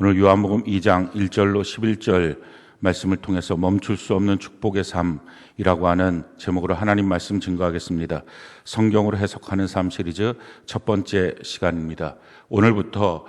오늘 요한복음 2장 1절로 11절 말씀을 통해서 멈출 수 없는 축복의 삶이라고 하는 제목으로 하나님 말씀 증거하겠습니다. 성경으로 해석하는 삶 시리즈 첫 번째 시간입니다. 오늘부터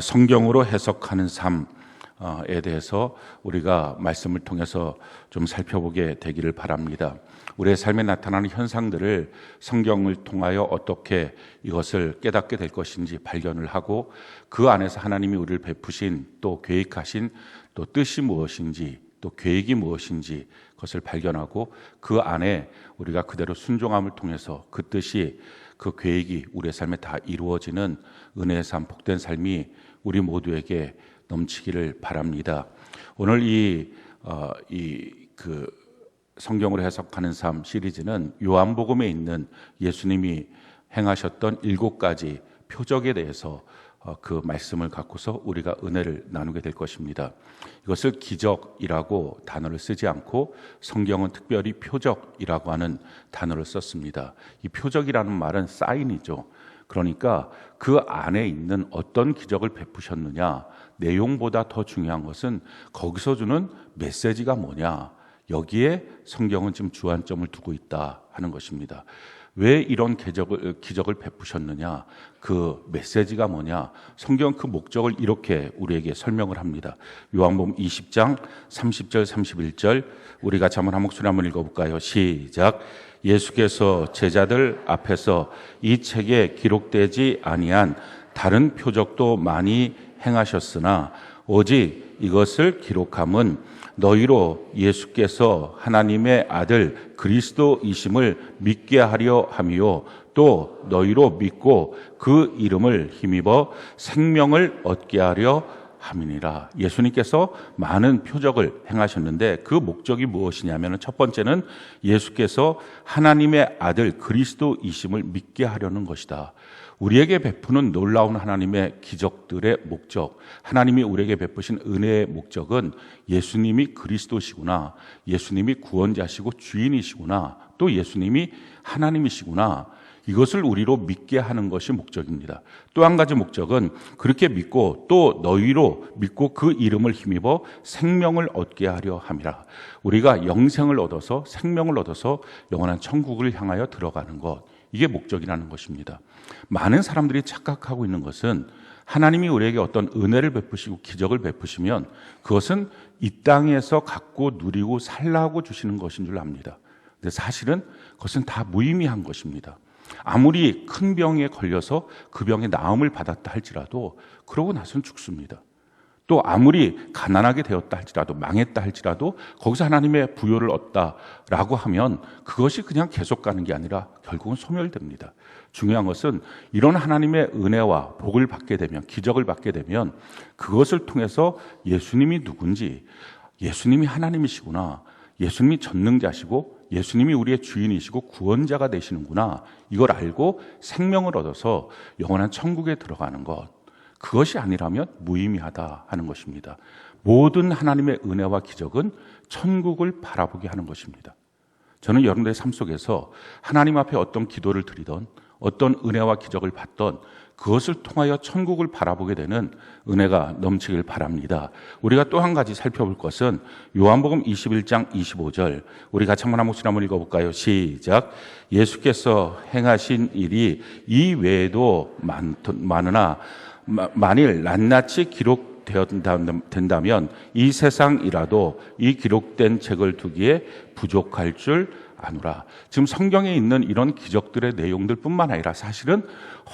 성경으로 해석하는 삶에 대해서 우리가 말씀을 통해서 좀 살펴보게 되기를 바랍니다. 우리의 삶에 나타나는 현상들을 성경을 통하여 어떻게 이것을 깨닫게 될 것인지 발견을 하고 그 안에서 하나님이 우리를 베푸신 또 계획하신 또 뜻이 무엇인지 또 계획이 무엇인지 그것을 발견하고 그 안에 우리가 그대로 순종함을 통해서 그 뜻이 그 계획이 우리의 삶에 다 이루어지는 은혜의 삶, 복된 삶이 우리 모두에게 넘치기를 바랍니다. 오늘 성경으로 해석하는 삶 시리즈는 요한복음에 있는 예수님이 행하셨던 7가지 표적에 대해서 그 말씀을 갖고서 우리가 은혜를 나누게 될 것입니다. 이것을 기적이라고 단어를 쓰지 않고 성경은 특별히 표적이라고 하는 단어를 썼습니다. 이 표적이라는 말은 사인이죠. 그러니까 그 안에 있는 어떤 기적을 베푸셨느냐, 내용보다 더 중요한 것은 거기서 주는 메시지가 뭐냐, 여기에 성경은 지금 주안점을 두고 있다 하는 것입니다. 왜 이런 기적을 베푸셨느냐, 그 메시지가 뭐냐, 성경은 그 목적을 이렇게 우리에게 설명을 합니다. 요한복음 20장 30절 31절 우리 같이 한 목소리 한번 읽어볼까요? 시작. 예수께서 제자들 앞에서 이 책에 기록되지 아니한 다른 표적도 많이 행하셨으나 오직 이것을 기록함은 너희로 예수께서 하나님의 아들 그리스도이심을 믿게 하려 함이요 또 너희로 믿고 그 이름을 힘입어 생명을 얻게 하려 함이니라. 예수님께서 많은 표적을 행하셨는데 그 목적이 무엇이냐면 첫 번째는 예수께서 하나님의 아들 그리스도이심을 믿게 하려는 것이다. 우리에게 베푸는 놀라운 하나님의 기적들의 목적, 하나님이 우리에게 베푸신 은혜의 목적은 예수님이 그리스도시구나, 예수님이 구원자시고 주인이시구나, 또 예수님이 하나님이시구나, 이것을 우리로 믿게 하는 것이 목적입니다. 또 한 가지 목적은 그렇게 믿고 또 너희로 믿고 그 이름을 힘입어 생명을 얻게 하려 함이라. 우리가 영생을 얻어서 생명을 얻어서 영원한 천국을 향하여 들어가는 것, 이게 목적이라는 것입니다. 많은 사람들이 착각하고 있는 것은 하나님이 우리에게 어떤 은혜를 베푸시고 기적을 베푸시면 그것은 이 땅에서 갖고 누리고 살라고 주시는 것인 줄 압니다. 근데 사실은 그것은 다 무의미한 것입니다. 아무리 큰 병에 걸려서 그 병의 나음을 받았다 할지라도 그러고 나서는 죽습니다. 또 아무리 가난하게 되었다 할지라도 망했다 할지라도 거기서 하나님의 부요를 얻다라고 하면 그것이 그냥 계속 가는 게 아니라 결국은 소멸됩니다. 중요한 것은 이런 하나님의 은혜와 복을 받게 되면, 기적을 받게 되면 그것을 통해서 예수님이 누군지, 예수님이 하나님이시구나, 예수님이 전능자시고 예수님이 우리의 주인이시고 구원자가 되시는구나, 이걸 알고 생명을 얻어서 영원한 천국에 들어가는 것, 그것이 아니라면 무의미하다 하는 것입니다. 모든 하나님의 은혜와 기적은 천국을 바라보게 하는 것입니다. 저는 여러분들의 삶 속에서 하나님 앞에 어떤 기도를 드리던 어떤 은혜와 기적을 받던 그것을 통하여 천국을 바라보게 되는 은혜가 넘치길 바랍니다. 우리가 또 한 가지 살펴볼 것은 요한복음 21장 25절 우리 같이 한 목소리 한번 읽어볼까요? 시작. 예수께서 행하신 일이 이 외에도 많으나 만일 낱낱이 기록된다면 이 세상이라도 이 기록된 책을 두기에 부족할 줄 아노라. 지금 성경에 있는 이런 기적들의 내용들 뿐만 아니라 사실은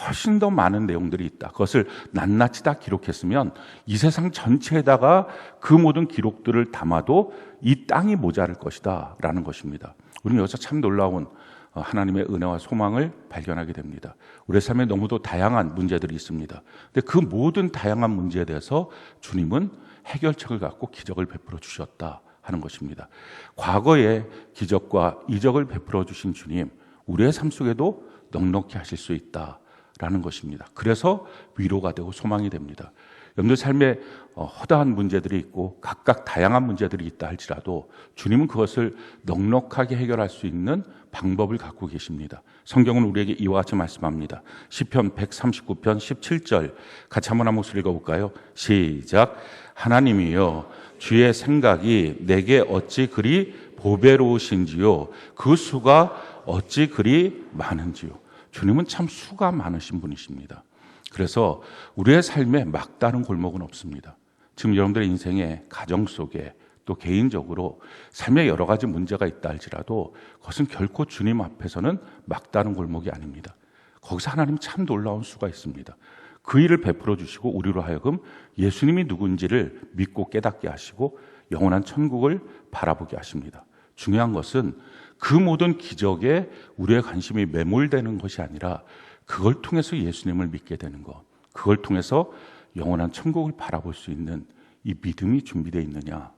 훨씬 더 많은 내용들이 있다. 그것을 낱낱이 다 기록했으면 이 세상 전체에다가 그 모든 기록들을 담아도 이 땅이 모자랄 것이다 라는 것입니다. 우리는 여기서 참 놀라운 하나님의 은혜와 소망을 발견하게 됩니다. 우리 삶에 너무도 다양한 문제들이 있습니다. 근데 그 모든 다양한 문제에 대해서 주님은 해결책을 갖고 기적을 베풀어 주셨다 하는 것입니다. 과거에 기적과 이적을 베풀어 주신 주님, 우리의 삶 속에도 넉넉히 하실 수 있다라는 것입니다. 그래서 위로가 되고 소망이 됩니다. 여러분들 삶에 허다한 문제들이 있고 각각 다양한 문제들이 있다 할지라도 주님은 그것을 넉넉하게 해결할 수 있는 방법을 갖고 계십니다. 성경은 우리에게 이와 같이 말씀합니다. 시편 139편 17절 같이 한번 한 목소리 읽어볼까요? 시작. 하나님이여 주의 생각이 내게 어찌 그리 보배로우신지요 그 수가 어찌 그리 많은지요. 주님은 참 수가 많으신 분이십니다. 그래서 우리의 삶에 막다른 골목은 없습니다. 지금 여러분들의 인생의 가정 속에 또 개인적으로 삶에 여러 가지 문제가 있다 할지라도 그것은 결코 주님 앞에서는 막다른 골목이 아닙니다. 거기서 하나님 참 놀라운 수가 있습니다. 그 일을 베풀어 주시고 우리로 하여금 예수님이 누군지를 믿고 깨닫게 하시고 영원한 천국을 바라보게 하십니다. 중요한 것은 그 모든 기적에 우리의 관심이 매몰되는 것이 아니라 그걸 통해서 예수님을 믿게 되는 것, 그걸 통해서 영원한 천국을 바라볼 수 있는 이 믿음이 준비되어 있느냐,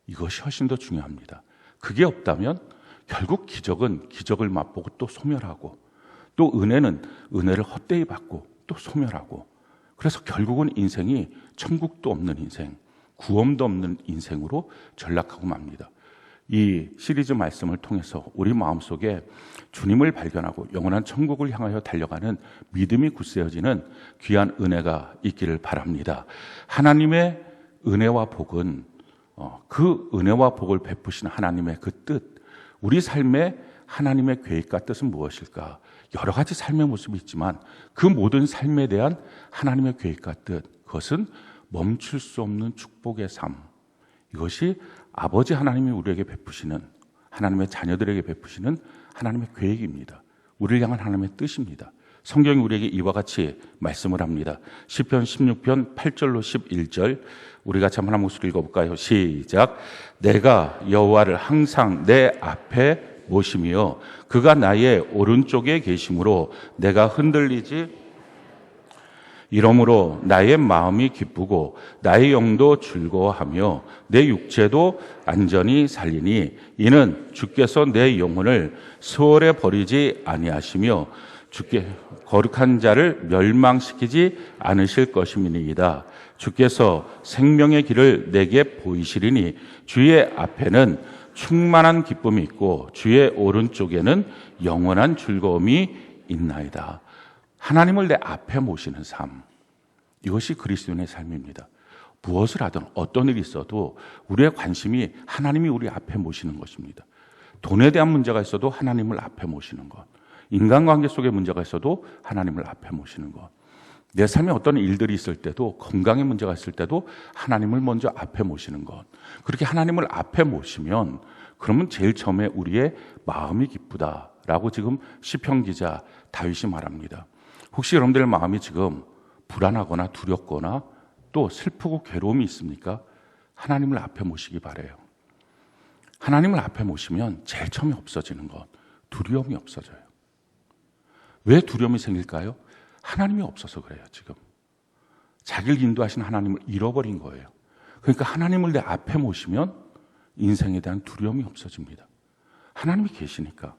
이것이 훨씬 더 중요합니다. 그게 없다면 결국 기적은 기적을 맛보고 또 소멸하고, 또 은혜는 은혜를 헛되이 받고 또 소멸하고, 그래서 결국은 인생이 천국도 없는 인생, 구원도 없는 인생으로 전락하고 맙니다. 이 시리즈 말씀을 통해서 우리 마음속에 주님을 발견하고 영원한 천국을 향하여 달려가는 믿음이 굳세어지는 귀한 은혜가 있기를 바랍니다. 하나님의 은혜와 복은 그 은혜와 복을 베푸시는 하나님의 그 뜻, 우리 삶의 하나님의 계획과 뜻은 무엇일까? 여러 가지 삶의 모습이 있지만 그 모든 삶에 대한 하나님의 계획과 뜻, 그것은 멈출 수 없는 축복의 삶, 이것이 아버지 하나님이 우리에게 베푸시는, 하나님의 자녀들에게 베푸시는 하나님의 계획입니다. 우리를 향한 하나님의 뜻입니다. 성경이 우리에게 이와 같이 말씀을 합니다. 시편 16편 8절로 11절 우리 같이 한번 한 목소리 읽어볼까요? 시작. 내가 여호와를 항상 내 앞에 모시며 그가 나의 오른쪽에 계심으로 내가 흔들리지 이러므로 나의 마음이 기쁘고 나의 영도 즐거워하며 내 육체도 안전히 살리니 이는 주께서 내 영혼을 수월에 버리지 아니하시며 주께 거룩한 자를 멸망시키지 않으실 것임이니이다. 주께서 생명의 길을 내게 보이시리니 주의 앞에는 충만한 기쁨이 있고 주의 오른쪽에는 영원한 즐거움이 있나이다. 하나님을 내 앞에 모시는 삶, 이것이 그리스도인의 삶입니다. 무엇을 하든 어떤 일이 있어도 우리의 관심이 하나님이 우리 앞에 모시는 것입니다. 돈에 대한 문제가 있어도 하나님을 앞에 모시는 것, 인간관계 속에 문제가 있어도 하나님을 앞에 모시는 것, 내 삶에 어떤 일들이 있을 때도, 건강에 문제가 있을 때도 하나님을 먼저 앞에 모시는 것, 그렇게 하나님을 앞에 모시면 그러면 제일 처음에 우리의 마음이 기쁘다라고 지금 시편 기자 다윗이 말합니다. 혹시 여러분들의 마음이 지금 불안하거나 두렵거나 또 슬프고 괴로움이 있습니까? 하나님을 앞에 모시기 바라요. 하나님을 앞에 모시면 제일 처음에 없어지는 것, 두려움이 없어져요. 왜 두려움이 생길까요? 하나님이 없어서 그래요. 지금 자기를 인도하시는 하나님을 잃어버린 거예요. 그러니까 하나님을 내 앞에 모시면 인생에 대한 두려움이 없어집니다. 하나님이 계시니까.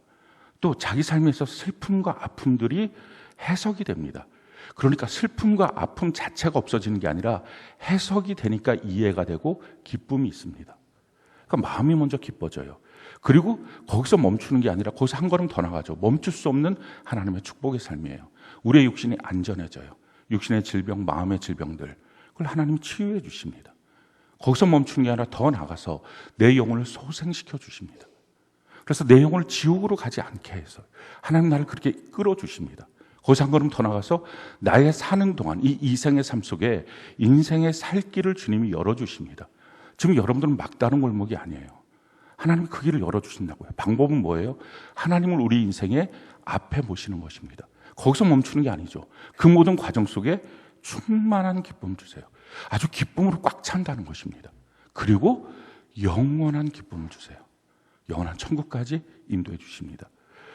또 자기 삶에 있어서 슬픔과 아픔들이 해석이 됩니다. 그러니까 슬픔과 아픔 자체가 없어지는 게 아니라 해석이 되니까 이해가 되고 기쁨이 있습니다. 그러니까 마음이 먼저 기뻐져요. 그리고 거기서 멈추는 게 아니라 거기서 한 걸음 더 나가죠. 멈출 수 없는 하나님의 축복의 삶이에요. 우리의 육신이 안전해져요. 육신의 질병, 마음의 질병들, 그걸 하나님이 치유해 주십니다. 거기서 멈추는 게 아니라 더 나가서 내 영혼을 소생시켜 주십니다. 그래서 내 영혼을 지옥으로 가지 않게 해서 하나님 나를 그렇게 끌어주십니다. 거기서 한 걸음 더 나가서 나의 사는 동안 이 이생의 삶 속에 인생의 살 길을 주님이 열어주십니다. 지금 여러분들은 막다른 골목이 아니에요. 하나님이 그 길을 열어주신다고요. 방법은 뭐예요? 하나님을 우리 인생의 앞에 모시는 것입니다. 거기서 멈추는 게 아니죠. 그 모든 과정 속에 충만한 기쁨 주세요. 아주 기쁨으로 꽉 찬다는 것입니다. 그리고 영원한 기쁨을 주세요. 영원한 천국까지 인도해 주십니다.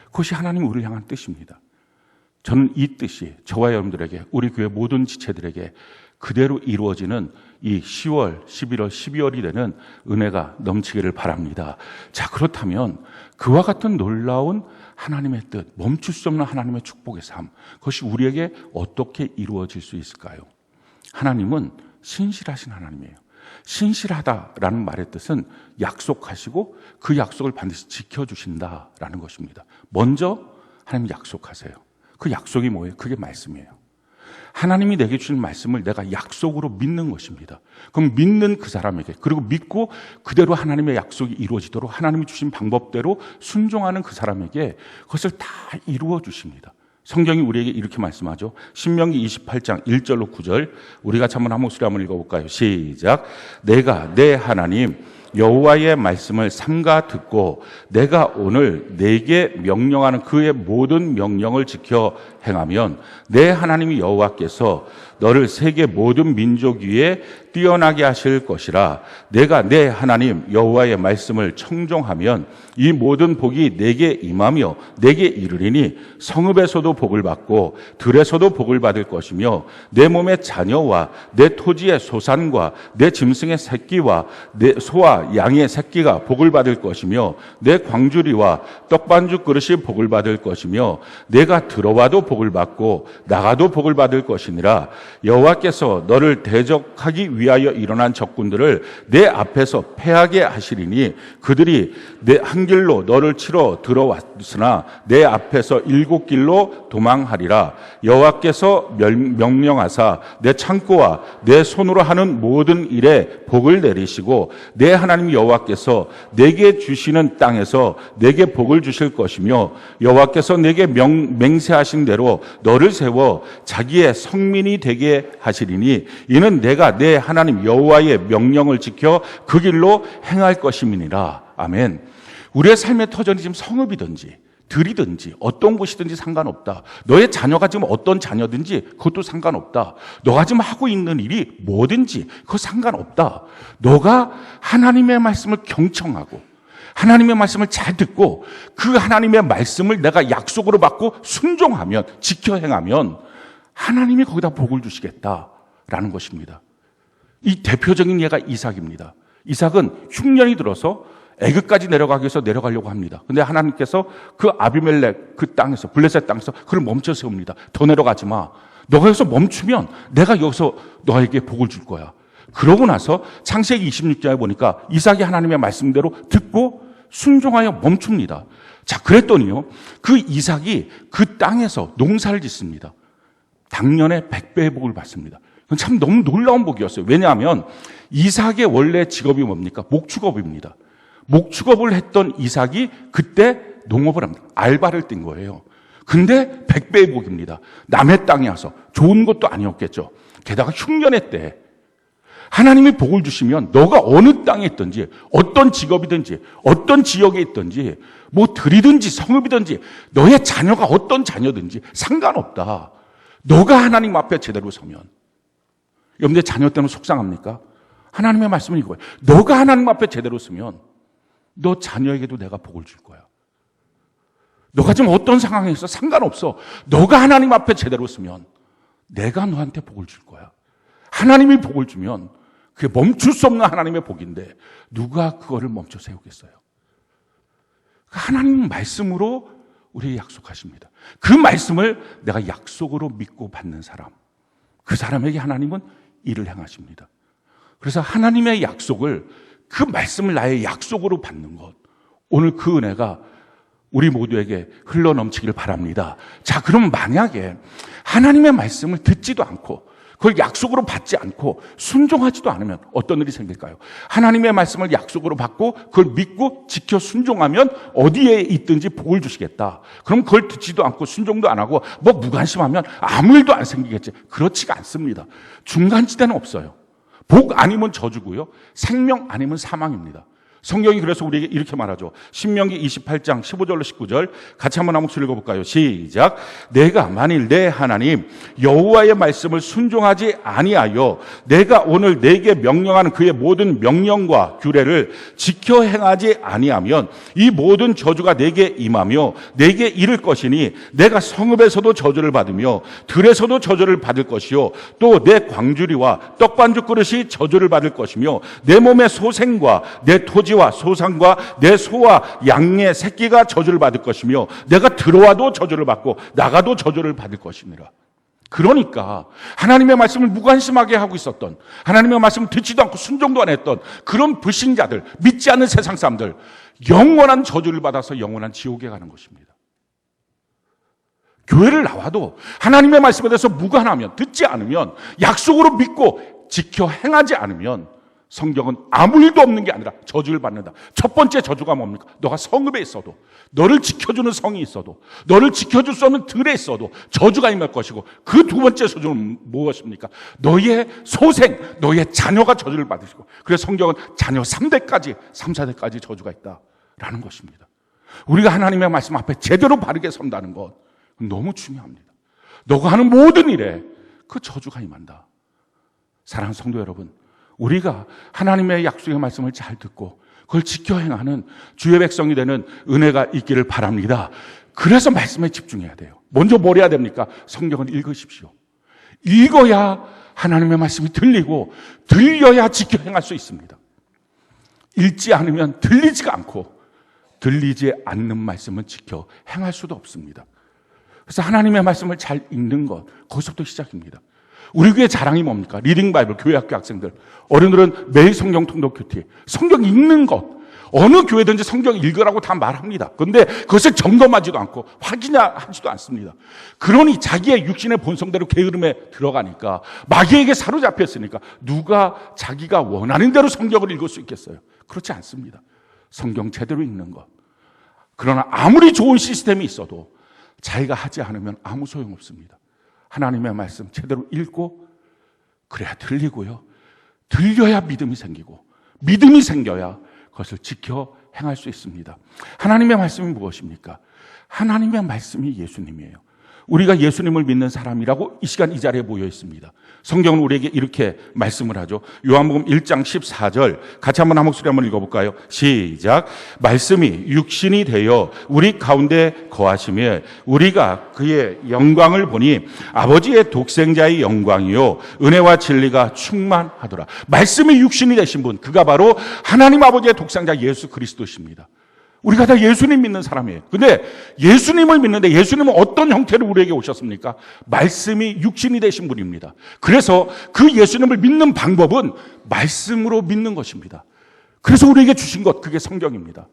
그것이 하나님 우리를 향한 뜻입니다. 저는 이 뜻이 저와 여러분들에게, 우리 교회 모든 지체들에게 그대로 이루어지는 이 10월, 11월, 12월이 되는 은혜가 넘치기를 바랍니다. 자, 그렇다면 그와 같은 놀라운 하나님의 뜻, 멈출 수 없는 하나님의 축복의 삶, 그것이 우리에게 어떻게 이루어질 수 있을까요? 하나님은 신실하신 하나님이에요. 신실하다라는 말의 뜻은 약속하시고 그 약속을 반드시 지켜주신다라는 것입니다. 먼저 하나님 약속하세요. 그 약속이 뭐예요? 그게 말씀이에요. 하나님이 내게 주신 말씀을 내가 약속으로 믿는 것입니다. 그럼 믿는 그 사람에게, 그리고 믿고 그대로 하나님의 약속이 이루어지도록 하나님이 주신 방법대로 순종하는 그 사람에게 그것을 다 이루어 주십니다. 성경이 우리에게 이렇게 말씀하죠. 신명기 28장 1절로 9절 우리 같이 한번 한 목소리 한번 읽어볼까요? 시작. 내가 내 하나님 여호와의 말씀을 삼가 듣고 내가 오늘 내게 명령하는 그의 모든 명령을 지켜 행하면 내 하나님 여호와께서 너를 세계 모든 민족 위에 뛰어나게 하실 것이라. 내가 내 하나님 여호와의 말씀을 청종하면 이 모든 복이 내게 임하며 내게 이르리니 성읍에서도 복을 받고 들에서도 복을 받을 것이며 내 몸의 자녀와 내 토지의 소산과 내 짐승의 새끼와 내 소와 양의 새끼가 복을 받을 것이며 내 광주리와 떡반죽 그릇이 복을 받을 것이며 내가 들어와도 복을 받고 나가도 복을 받을 것이니라. 여호와께서 너를 대적하기 위하여 일어난 적군들을 내 앞에서 패하게 하시리니 그들이 내 한 길로 너를 치러 들어왔으나 내 앞에서 7길로 도망하리라. 여호와께서 명령하사 내 창고와 내 손으로 하는 모든 일에 복을 내리시고 내 하나님 여호와께서 내게 주시는 땅에서 내게 복을 주실 것이며 여호와께서 내게 맹세하신 대로 너를 세워 자기의 성민이 되게 하시리니 이는 내가 내 하나님 여호와의 명령을 지켜 그 길로 행할 것임이니라. 아멘. 우리의 삶의 터전이 지금 성읍이든지 들이든지 어떤 곳이든지 상관없다. 너의 자녀가 지금 어떤 자녀든지 그것도 상관없다. 너가 지금 하고 있는 일이 뭐든지 그거 상관없다. 너가 하나님의 말씀을 경청하고 하나님의 말씀을 잘 듣고 그 하나님의 말씀을 내가 약속으로 받고 순종하면, 지켜 행하면 하나님이 거기다 복을 주시겠다라는 것입니다. 이 대표적인 예가 이삭입니다. 이삭은 흉년이 들어서 애굽까지 내려가기 위해서 내려가려고 합니다. 근데 하나님께서 그 아비멜렉 그 땅에서, 블레셋 땅에서 그를 멈춰 세웁니다. 더 내려가지 마. 너가 여기서 멈추면 내가 여기서 너에게 복을 줄 거야. 그러고 나서 창세기 26장에 보니까 이삭이 하나님의 말씀대로 듣고 순종하여 멈춥니다. 자, 그랬더니요, 그 이삭이 그 땅에서 농사를 짓습니다. 당년에 100배의 복을 받습니다. 참 너무 놀라운 복이었어요. 왜냐하면 이삭의 원래 직업이 뭡니까? 목축업입니다. 목축업을 했던 이삭이 그때 농업을 합니다. 알바를 뛴 거예요. 근데 100배의 복입니다. 남의 땅에 와서 좋은 것도 아니었겠죠. 게다가 흉년의 때 하나님이 복을 주시면 너가 어느 땅에 있든지 어떤 직업이든지 어떤 지역에 있든지 뭐 들이든지 성읍이든지 너의 자녀가 어떤 자녀든지 상관없다. 너가 하나님 앞에 제대로 서면. 여러분들 자녀 때문에 속상합니까? 하나님의 말씀은 이거예요. 너가 하나님 앞에 제대로 서면 너 자녀에게도 내가 복을 줄 거야. 너가 지금 어떤 상황에 있어 상관없어. 너가 하나님 앞에 제대로 서면 내가 너한테 복을 줄 거야. 하나님이 복을 주면 그게 멈출 수 없는 하나님의 복인데 누가 그거를 멈춰 세우겠어요? 하나님 말씀으로 우리에게 약속하십니다. 그 말씀을 내가 약속으로 믿고 받는 사람, 그 사람에게 하나님은 일을 행하십니다. 그래서 하나님의 약속을, 그 말씀을 나의 약속으로 받는 것, 오늘 그 은혜가 우리 모두에게 흘러넘치길 바랍니다. 자, 그럼 만약에 하나님의 말씀을 듣지도 않고 그걸 약속으로 받지 않고 순종하지도 않으면 어떤 일이 생길까요? 하나님의 말씀을 약속으로 받고 그걸 믿고 지켜 순종하면 어디에 있든지 복을 주시겠다. 그럼 그걸 듣지도 않고 순종도 안 하고 뭐 무관심하면 아무 일도 안 생기겠지. 그렇지가 않습니다. 중간지대는 없어요. 복 아니면 저주고요, 생명 아니면 사망입니다. 성경이 그래서 우리에게 이렇게 말하죠. 신명기 28장 15절로 19절 같이 한번 한 목소리 읽어볼까요? 시작. 내가 만일 내 하나님 여호와의 말씀을 순종하지 아니하여 내가 오늘 내게 명령하는 그의 모든 명령과 규례를 지켜 행하지 아니하면 이 모든 저주가 내게 임하며 내게 이를 것이니 내가 성읍에서도 저주를 받으며 들에서도 저주를 받을 것이요 또 내 광주리와 떡반죽 그릇이 저주를 받을 것이며 내 몸의 소생과 내 토지 와 소산과 내 소와 양의 새끼가 저주를 받을 것이며 내가 들어와도 저주를 받고 나가도 저주를 받을 것이니라. 그러니까 하나님의 말씀을 무관심하게 하고 있었던, 하나님의 말씀을 듣지도 않고 순종도 안 했던 그런 불신자들, 믿지 않는 세상 사람들, 영원한 저주를 받아서 영원한 지옥에 가는 것입니다. 교회를 나와도 하나님의 말씀에 대해서 무관하면, 듣지 않으면, 약속으로 믿고 지켜 행하지 않으면 성경은 아무 일도 없는 게 아니라 저주를 받는다. 첫 번째 저주가 뭡니까? 너가 성읍에 있어도, 너를 지켜주는 성이 있어도, 너를 지켜줄 수 없는 들에 있어도 저주가 임할 것이고, 그 두 번째 저주는 무엇입니까? 너의 소생, 너의 자녀가 저주를 받으시고, 그래서 성경은 자녀 3대까지, 3, 4대까지 저주가 있다라는 것입니다. 우리가 하나님의 말씀 앞에 제대로 바르게 선다는 것 너무 중요합니다. 너가 하는 모든 일에 그 저주가 임한다. 사랑하는 성도 여러분, 우리가 하나님의 약속의 말씀을 잘 듣고 그걸 지켜 행하는 주의 백성이 되는 은혜가 있기를 바랍니다. 그래서 말씀에 집중해야 돼요. 먼저 뭘 해야 됩니까? 성경을 읽으십시오. 읽어야 하나님의 말씀이 들리고, 들려야 지켜 행할 수 있습니다. 읽지 않으면 들리지가 않고, 들리지 않는 말씀은 지켜 행할 수도 없습니다. 그래서 하나님의 말씀을 잘 읽는 것, 거기서부터 시작입니다. 우리 교회 자랑이 뭡니까? 리딩 바이블, 교회학교 학생들. 어른들은 매일 성경 통독 큐티. 성경 읽는 것. 어느 교회든지 성경 읽으라고 다 말합니다. 그런데 그것을 점검하지도 않고 확인하지도 않습니다. 그러니 자기의 육신의 본성대로 게으름에 들어가니까, 마귀에게 사로잡혔으니까 누가 자기가 원하는 대로 성경을 읽을 수 있겠어요? 그렇지 않습니다. 성경 제대로 읽는 것. 그러나 아무리 좋은 시스템이 있어도 자기가 하지 않으면 아무 소용없습니다. 하나님의 말씀 제대로 읽고, 그래야 들리고요. 들려야 믿음이 생기고, 믿음이 생겨야 그것을 지켜 행할 수 있습니다. 하나님의 말씀이 무엇입니까? 하나님의 말씀이 예수님이에요. 우리가 예수님을 믿는 사람이라고 이 시간 이 자리에 모여 있습니다. 성경은 우리에게 이렇게 말씀을 하죠. 요한복음 1장 14절 같이 한번 한 목소리 한번 읽어볼까요? 시작. 말씀이 육신이 되어 우리 가운데 거하시며 우리가 그의 영광을 보니 아버지의 독생자의 영광이요 은혜와 진리가 충만하더라. 말씀이 육신이 되신 분, 그가 바로 하나님 아버지의 독생자 예수 그리스도십니다. 우리가 다 예수님 믿는 사람이에요. 근데 예수님을 믿는데 예수님은 어떤 형태로 우리에게 오셨습니까? 말씀이 육신이 되신 분입니다. 그래서 그 예수님을 믿는 방법은 말씀으로 믿는 것입니다. 그래서 우리에게 주신 것, 그게 성경입니다.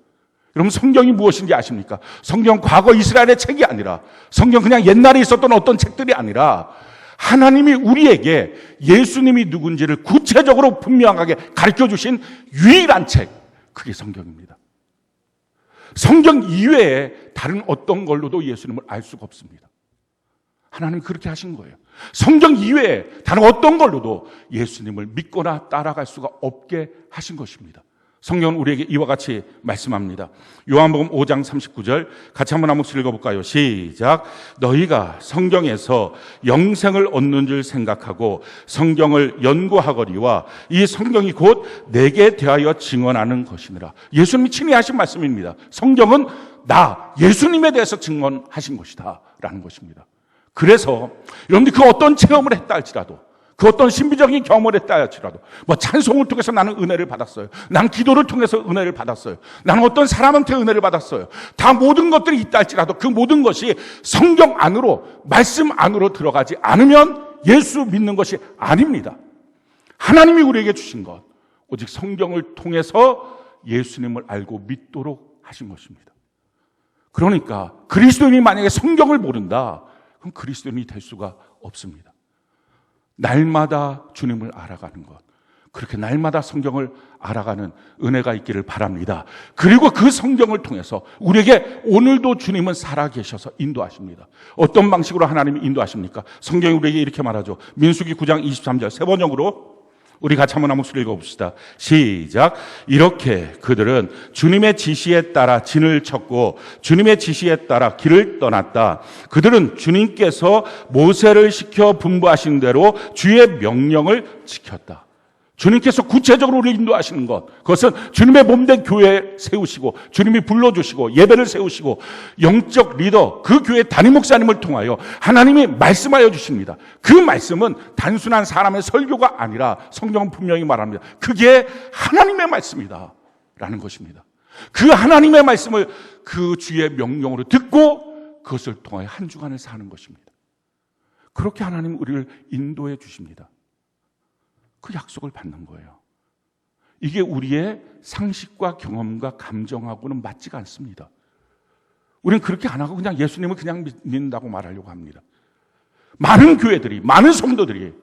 여러분, 성경이 무엇인지 아십니까? 성경 과거 이스라엘의 책이 아니라, 성경 그냥 옛날에 있었던 어떤 책들이 아니라, 하나님이 우리에게 예수님이 누군지를 구체적으로 분명하게 가르쳐 주신 유일한 책, 그게 성경입니다. 성경 이외에 다른 어떤 걸로도 예수님을 알 수가 없습니다. 하나님이 그렇게 하신 거예요. 성경 이외에 다른 어떤 걸로도 예수님을 믿거나 따라갈 수가 없게 하신 것입니다. 성경은 우리에게 이와 같이 말씀합니다. 요한복음 5장 39절 같이 한번 한 목소리 읽어볼까요? 시작. 너희가 성경에서 영생을 얻는 줄 생각하고 성경을 연구하거니와 이 성경이 곧 내게 대하여 증언하는 것이니라. 예수님이 친히 하신 말씀입니다. 성경은 나 예수님에 대해서 증언하신 것이다 라는 것입니다. 그래서 여러분들이 그 어떤 체험을 했다 할지라도, 그 어떤 신비적인 경험을 했다 할지라도, 찬송을 통해서 나는 은혜를 받았어요. 나는 기도를 통해서 은혜를 받았어요. 나는 어떤 사람한테 은혜를 받았어요. 다 모든 것들이 있다 할지라도 그 모든 것이 성경 안으로, 말씀 안으로 들어가지 않으면 예수 믿는 것이 아닙니다. 하나님이 우리에게 주신 것, 오직 성경을 통해서 예수님을 알고 믿도록 하신 것입니다. 그러니까 그리스도인이 만약에 성경을 모른다, 그럼 그리스도인이 될 수가 없습니다. 날마다 주님을 알아가는 것, 그렇게 날마다 성경을 알아가는 은혜가 있기를 바랍니다. 그리고 그 성경을 통해서 우리에게 오늘도 주님은 살아계셔서 인도하십니다. 어떤 방식으로 하나님이 인도하십니까? 성경이 우리에게 이렇게 말하죠. 민수기 9장 23절 세 번역으로 우리 같이 한번 한 목소리 읽어봅시다. 시작. 이렇게 그들은 주님의 지시에 따라 진을 쳤고 주님의 지시에 따라 길을 떠났다. 그들은 주님께서 모세를 시켜 분부하신 대로 주의 명령을 지켰다. 주님께서 구체적으로 우리를 인도하시는 것, 그것은 주님의 몸된 교회 세우시고 주님이 불러주시고 예배를 세우시고 영적 리더, 그 교회 담임 목사님을 통하여 하나님이 말씀하여 주십니다. 그 말씀은 단순한 사람의 설교가 아니라 성경은 분명히 말합니다. 그게 하나님의 말씀이다 라는 것입니다. 그 하나님의 말씀을 그 주의 명령으로 듣고 그것을 통하여 한 주간을 사는 것입니다. 그렇게 하나님 우리를 인도해 주십니다. 그 약속을 받는 거예요. 이게 우리의 상식과 경험과 감정하고는 맞지가 않습니다. 우리는 그렇게 안 하고 그냥 예수님을 그냥 믿는다고 말하려고 합니다. 많은 교회들이, 많은 성도들이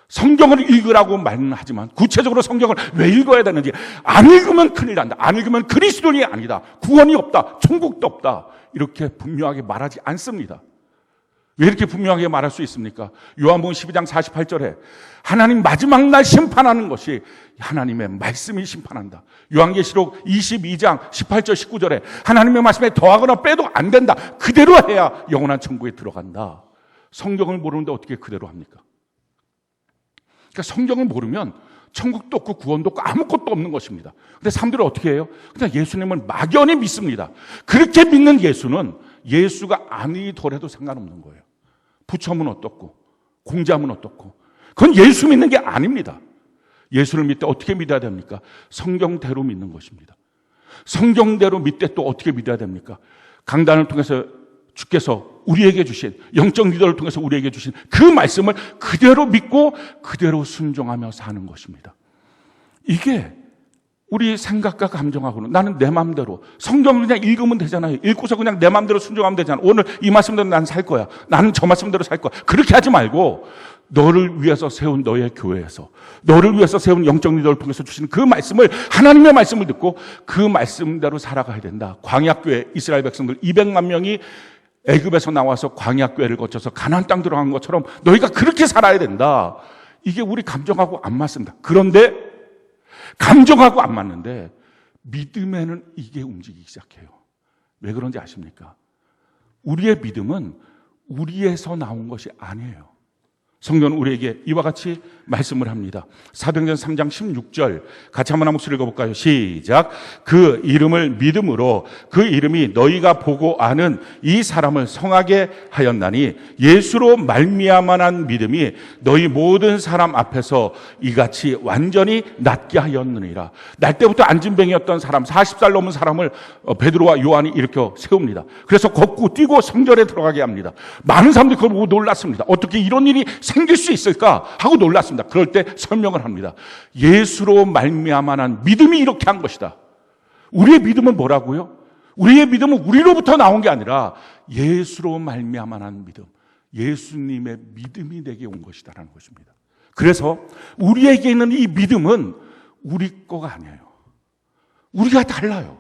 성경을 읽으라고 말은 하지만 구체적으로 성경을 왜 읽어야 되는지, 안 읽으면 큰일 난다, 안 읽으면 그리스도인이 아니다, 구원이 없다, 천국도 없다, 이렇게 분명하게 말하지 않습니다. 왜 이렇게 분명하게 말할 수 있습니까? 요한복음 12장 48절에 하나님 마지막 날 심판하는 것이 하나님의 말씀이 심판한다. 요한계시록 22장 18절 19절에 하나님의 말씀에 더하거나 빼도 안 된다. 그대로 해야 영원한 천국에 들어간다. 성경을 모르는데 어떻게 그대로 합니까? 그러니까 성경을 모르면 천국도 없고 구원도 없고 아무것도 없는 것입니다. 근데 사람들은 어떻게 해요? 그냥 예수님을 막연히 믿습니다. 그렇게 믿는 예수는 예수가 아니더라도 상관없는 거예요. 부처면 어떻고 공자면 어떻고, 그건 예수 믿는 게 아닙니다. 예수를 믿을 때 어떻게 믿어야 됩니까? 성경대로 믿는 것입니다. 성경대로 믿을 때 또 어떻게 믿어야 됩니까? 강단을 통해서 주께서 우리에게 주신, 영적 리더를 통해서 우리에게 주신 그 말씀을 그대로 믿고 그대로 순종하며 사는 것입니다. 이게 우리 생각과 감정하고는, 나는 내 마음대로 성경을 그냥 읽으면 되잖아요. 읽고서 그냥 내 마음대로 순종하면 되잖아요. 오늘 이 말씀대로 난 살 거야, 나는 저 말씀대로 살 거야, 그렇게 하지 말고 너를 위해서 세운 너의 교회에서, 너를 위해서 세운 영적 리더를 통해서 주시는 그 말씀을, 하나님의 말씀을 듣고 그 말씀대로 살아가야 된다. 광야교회 이스라엘 백성들 200만 명이 애굽에서 나와서 광야교회를 거쳐서 가나안 땅 들어간 것처럼 너희가 그렇게 살아야 된다. 이게 우리 감정하고 안 맞습니다. 그런데 감정하고 안 맞는데 믿음에는 이게 움직이기 시작해요. 왜 그런지 아십니까? 우리의 믿음은 우리에서 나온 것이 아니에요. 성경은 우리에게 이와 같이 말씀을 합니다. 사도행전 3장 16절 같이 한번 목소리 읽어볼까요? 시작. 그 이름을 믿음으로 그 이름이 너희가 보고 아는 이 사람을 성하게 하였나니 예수로 말미암아난 믿음이 너희 모든 사람 앞에서 이같이 완전히 낫게 하였느니라. 날 때부터 안진뱅이였던 사람, 40살 넘은 사람을 베드로와 요한이 일으켜 세웁니다. 그래서 걷고 뛰고 성전에 들어가게 합니다. 많은 사람들이 그걸 보고 놀랐습니다. 어떻게 이런 일이 생길 수 있을까 하고 놀랐습니다. 그럴 때 설명을 합니다. 예수로 말미암아난 믿음이 이렇게 한 것이다. 우리의 믿음은 뭐라고요? 우리의 믿음은 우리로부터 나온 게 아니라 예수로 말미암아난 믿음, 예수님의 믿음이 내게 온 것이다라는 것입니다. 그래서 우리에게 있는 이 믿음은 우리 거가 아니에요. 우리가 달라요.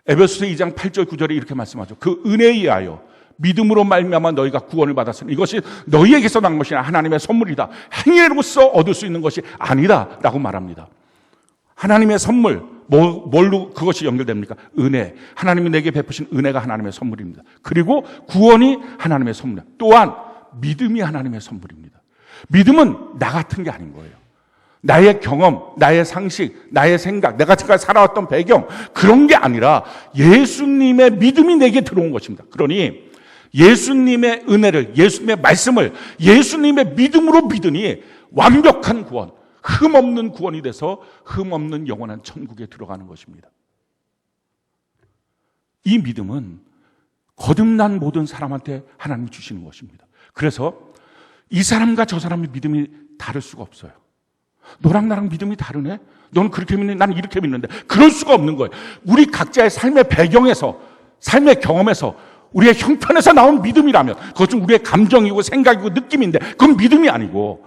에베소서 2장 8절 9절에 이렇게 말씀하죠. 그 은혜에 의하여 믿음으로 말미암아 너희가 구원을 받았으니 이것이 너희에게서 난 것이 아니라 하나님의 선물이다. 행위로서 얻을 수 있는 것이 아니다 라고 말합니다. 하나님의 선물, 뭘로 그것이 연결됩니까? 은혜. 하나님이 내게 베푸신 은혜가 하나님의 선물입니다. 그리고 구원이 하나님의 선물입니다. 또한 믿음이 하나님의 선물입니다. 믿음은 나 같은 게 아닌 거예요. 나의 경험, 나의 상식, 나의 생각, 내가 지금까지 살아왔던 배경, 그런 게 아니라 예수님의 믿음이 내게 들어온 것입니다. 그러니 예수님의 은혜를, 예수님의 말씀을 예수님의 믿음으로 믿으니 완벽한 구원, 흠없는 구원이 돼서 흠없는 영원한 천국에 들어가는 것입니다. 이 믿음은 거듭난 모든 사람한테 하나님이 주시는 것입니다. 그래서 이 사람과 저 사람의 믿음이 다를 수가 없어요. 너랑 나랑 믿음이 다르네? 너는 그렇게 믿는데 나는 이렇게 믿는데, 그럴 수가 없는 거예요. 우리 각자의 삶의 배경에서, 삶의 경험에서, 우리의 형편에서 나온 믿음이라면 그것은 우리의 감정이고 생각이고 느낌인데 그건 믿음이 아니고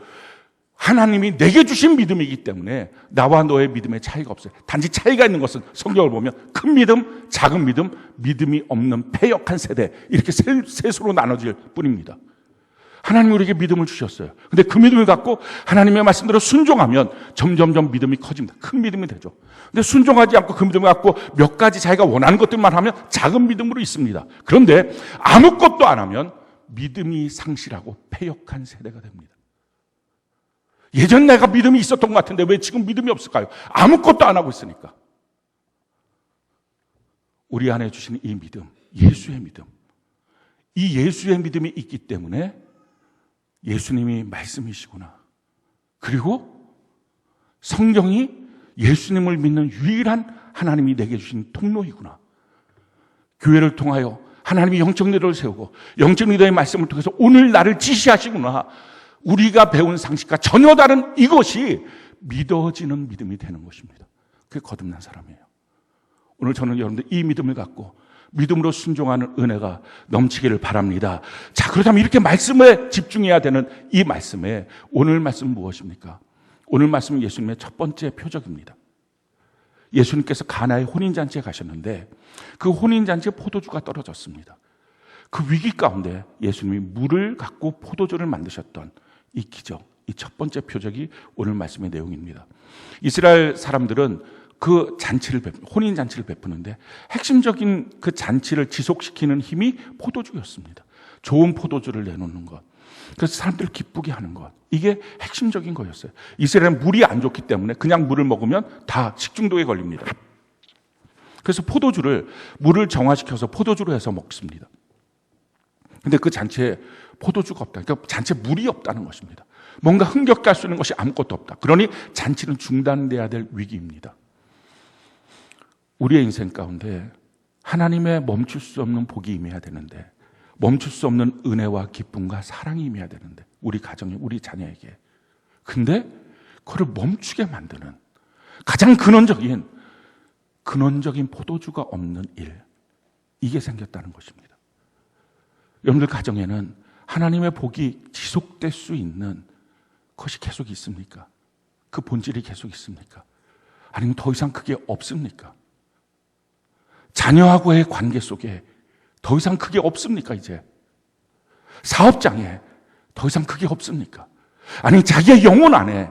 하나님이 내게 주신 믿음이기 때문에 나와 너의 믿음의 차이가 없어요. 단지 차이가 있는 것은 성경을 보면 큰 믿음, 작은 믿음, 믿음이 없는 패역한 세대, 이렇게 셋으로 나눠질 뿐입니다. 하나님이 우리에게 믿음을 주셨어요. 근데 그 믿음을 갖고 하나님의 말씀대로 순종하면 점점점 믿음이 커집니다. 큰 믿음이 되죠. 근데 순종하지 않고 그 믿음을 갖고 몇 가지 자기가 원하는 것들만 하면 작은 믿음으로 있습니다. 그런데 아무것도 안 하면 믿음이 상실하고 패역한 세대가 됩니다. 예전 내가 믿음이 있었던 것 같은데 왜 지금 믿음이 없을까요? 아무것도 안 하고 있으니까. 우리 안에 주신 이 믿음, 예수의 믿음, 이 예수의 믿음이 있기 때문에 예수님이 말씀이시구나. 그리고 성경이 예수님을 믿는 유일한 하나님이 내게 주신 통로이구나. 교회를 통하여 하나님이 영적 리더를 세우고 영적 리더의 말씀을 통해서 오늘 나를 지시하시구나. 우리가 배운 상식과 전혀 다른 이것이 믿어지는 믿음이 되는 것입니다. 그게 거듭난 사람이에요. 오늘 저는 여러분들 이 믿음을 갖고 믿음으로 순종하는 은혜가 넘치기를 바랍니다. 자, 그렇다면 이렇게 말씀에 집중해야 되는 이 말씀에 오늘 말씀은 무엇입니까? 오늘 말씀은 예수님의 첫 번째 표적입니다. 예수님께서 가나의 혼인잔치에 가셨는데 그 혼인잔치에 포도주가 떨어졌습니다. 그 위기 가운데 예수님이 물을 갖고 포도주를 만드셨던 이 기적, 이 첫 번째 표적이 오늘 말씀의 내용입니다. 이스라엘 사람들은 그 잔치를 혼인잔치를 베푸는데 핵심적인 그 잔치를 지속시키는 힘이 포도주였습니다. 좋은 포도주를 내놓는 것, 그래서 사람들을 기쁘게 하는 것, 이게 핵심적인 거였어요. 이스라엘은 물이 안 좋기 때문에 그냥 물을 먹으면 다 식중독에 걸립니다. 그래서 물을 정화시켜서 포도주로 해서 먹습니다. 근데 그 잔치에 포도주가 없다. 그러니까 잔치에 물이 없다는 것입니다. 뭔가 흥겹게 할 수 있는 것이 아무것도 없다. 그러니 잔치는 중단돼야 될 위기입니다. 우리의 인생 가운데 하나님의 멈출 수 없는 복이 임해야 되는데, 멈출 수 없는 은혜와 기쁨과 사랑이 임해야 되는데, 우리 가정에, 우리 자녀에게. 근데 그걸 멈추게 만드는 가장 근원적인 포도주가 없는 일, 이게 생겼다는 것입니다. 여러분들 가정에는 하나님의 복이 지속될 수 있는 것이 계속 있습니까? 그 본질이 계속 있습니까? 아니면 더 이상 그게 없습니까? 자녀하고의 관계 속에 더 이상 그게 없습니까? 이제 사업장에 더 이상 그게 없습니까? 아니 자기의 영혼 안에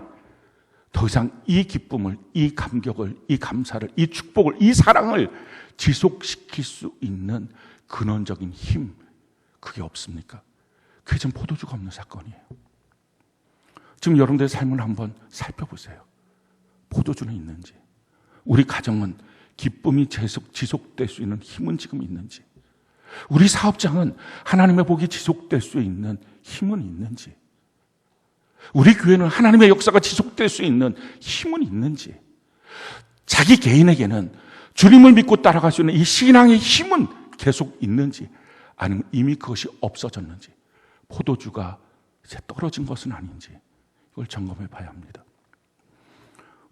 더 이상 이 기쁨을, 이 감격을, 이 감사를, 이 축복을, 이 사랑을 지속시킬 수 있는 근원적인 힘, 그게 없습니까? 그게 지금 포도주가 없는 사건이에요. 지금 여러분들의 삶을 한번 살펴보세요. 포도주는 있는지, 우리 가정은 기쁨이 지속될 수 있는 힘은 지금 있는지, 우리 사업장은 하나님의 복이 지속될 수 있는 힘은 있는지, 우리 교회는 하나님의 역사가 지속될 수 있는 힘은 있는지, 자기 개인에게는 주님을 믿고 따라갈 수 있는 이 신앙의 힘은 계속 있는지, 아니면 이미 그것이 없어졌는지, 포도주가 이제 떨어진 것은 아닌지, 이걸 점검해 봐야 합니다.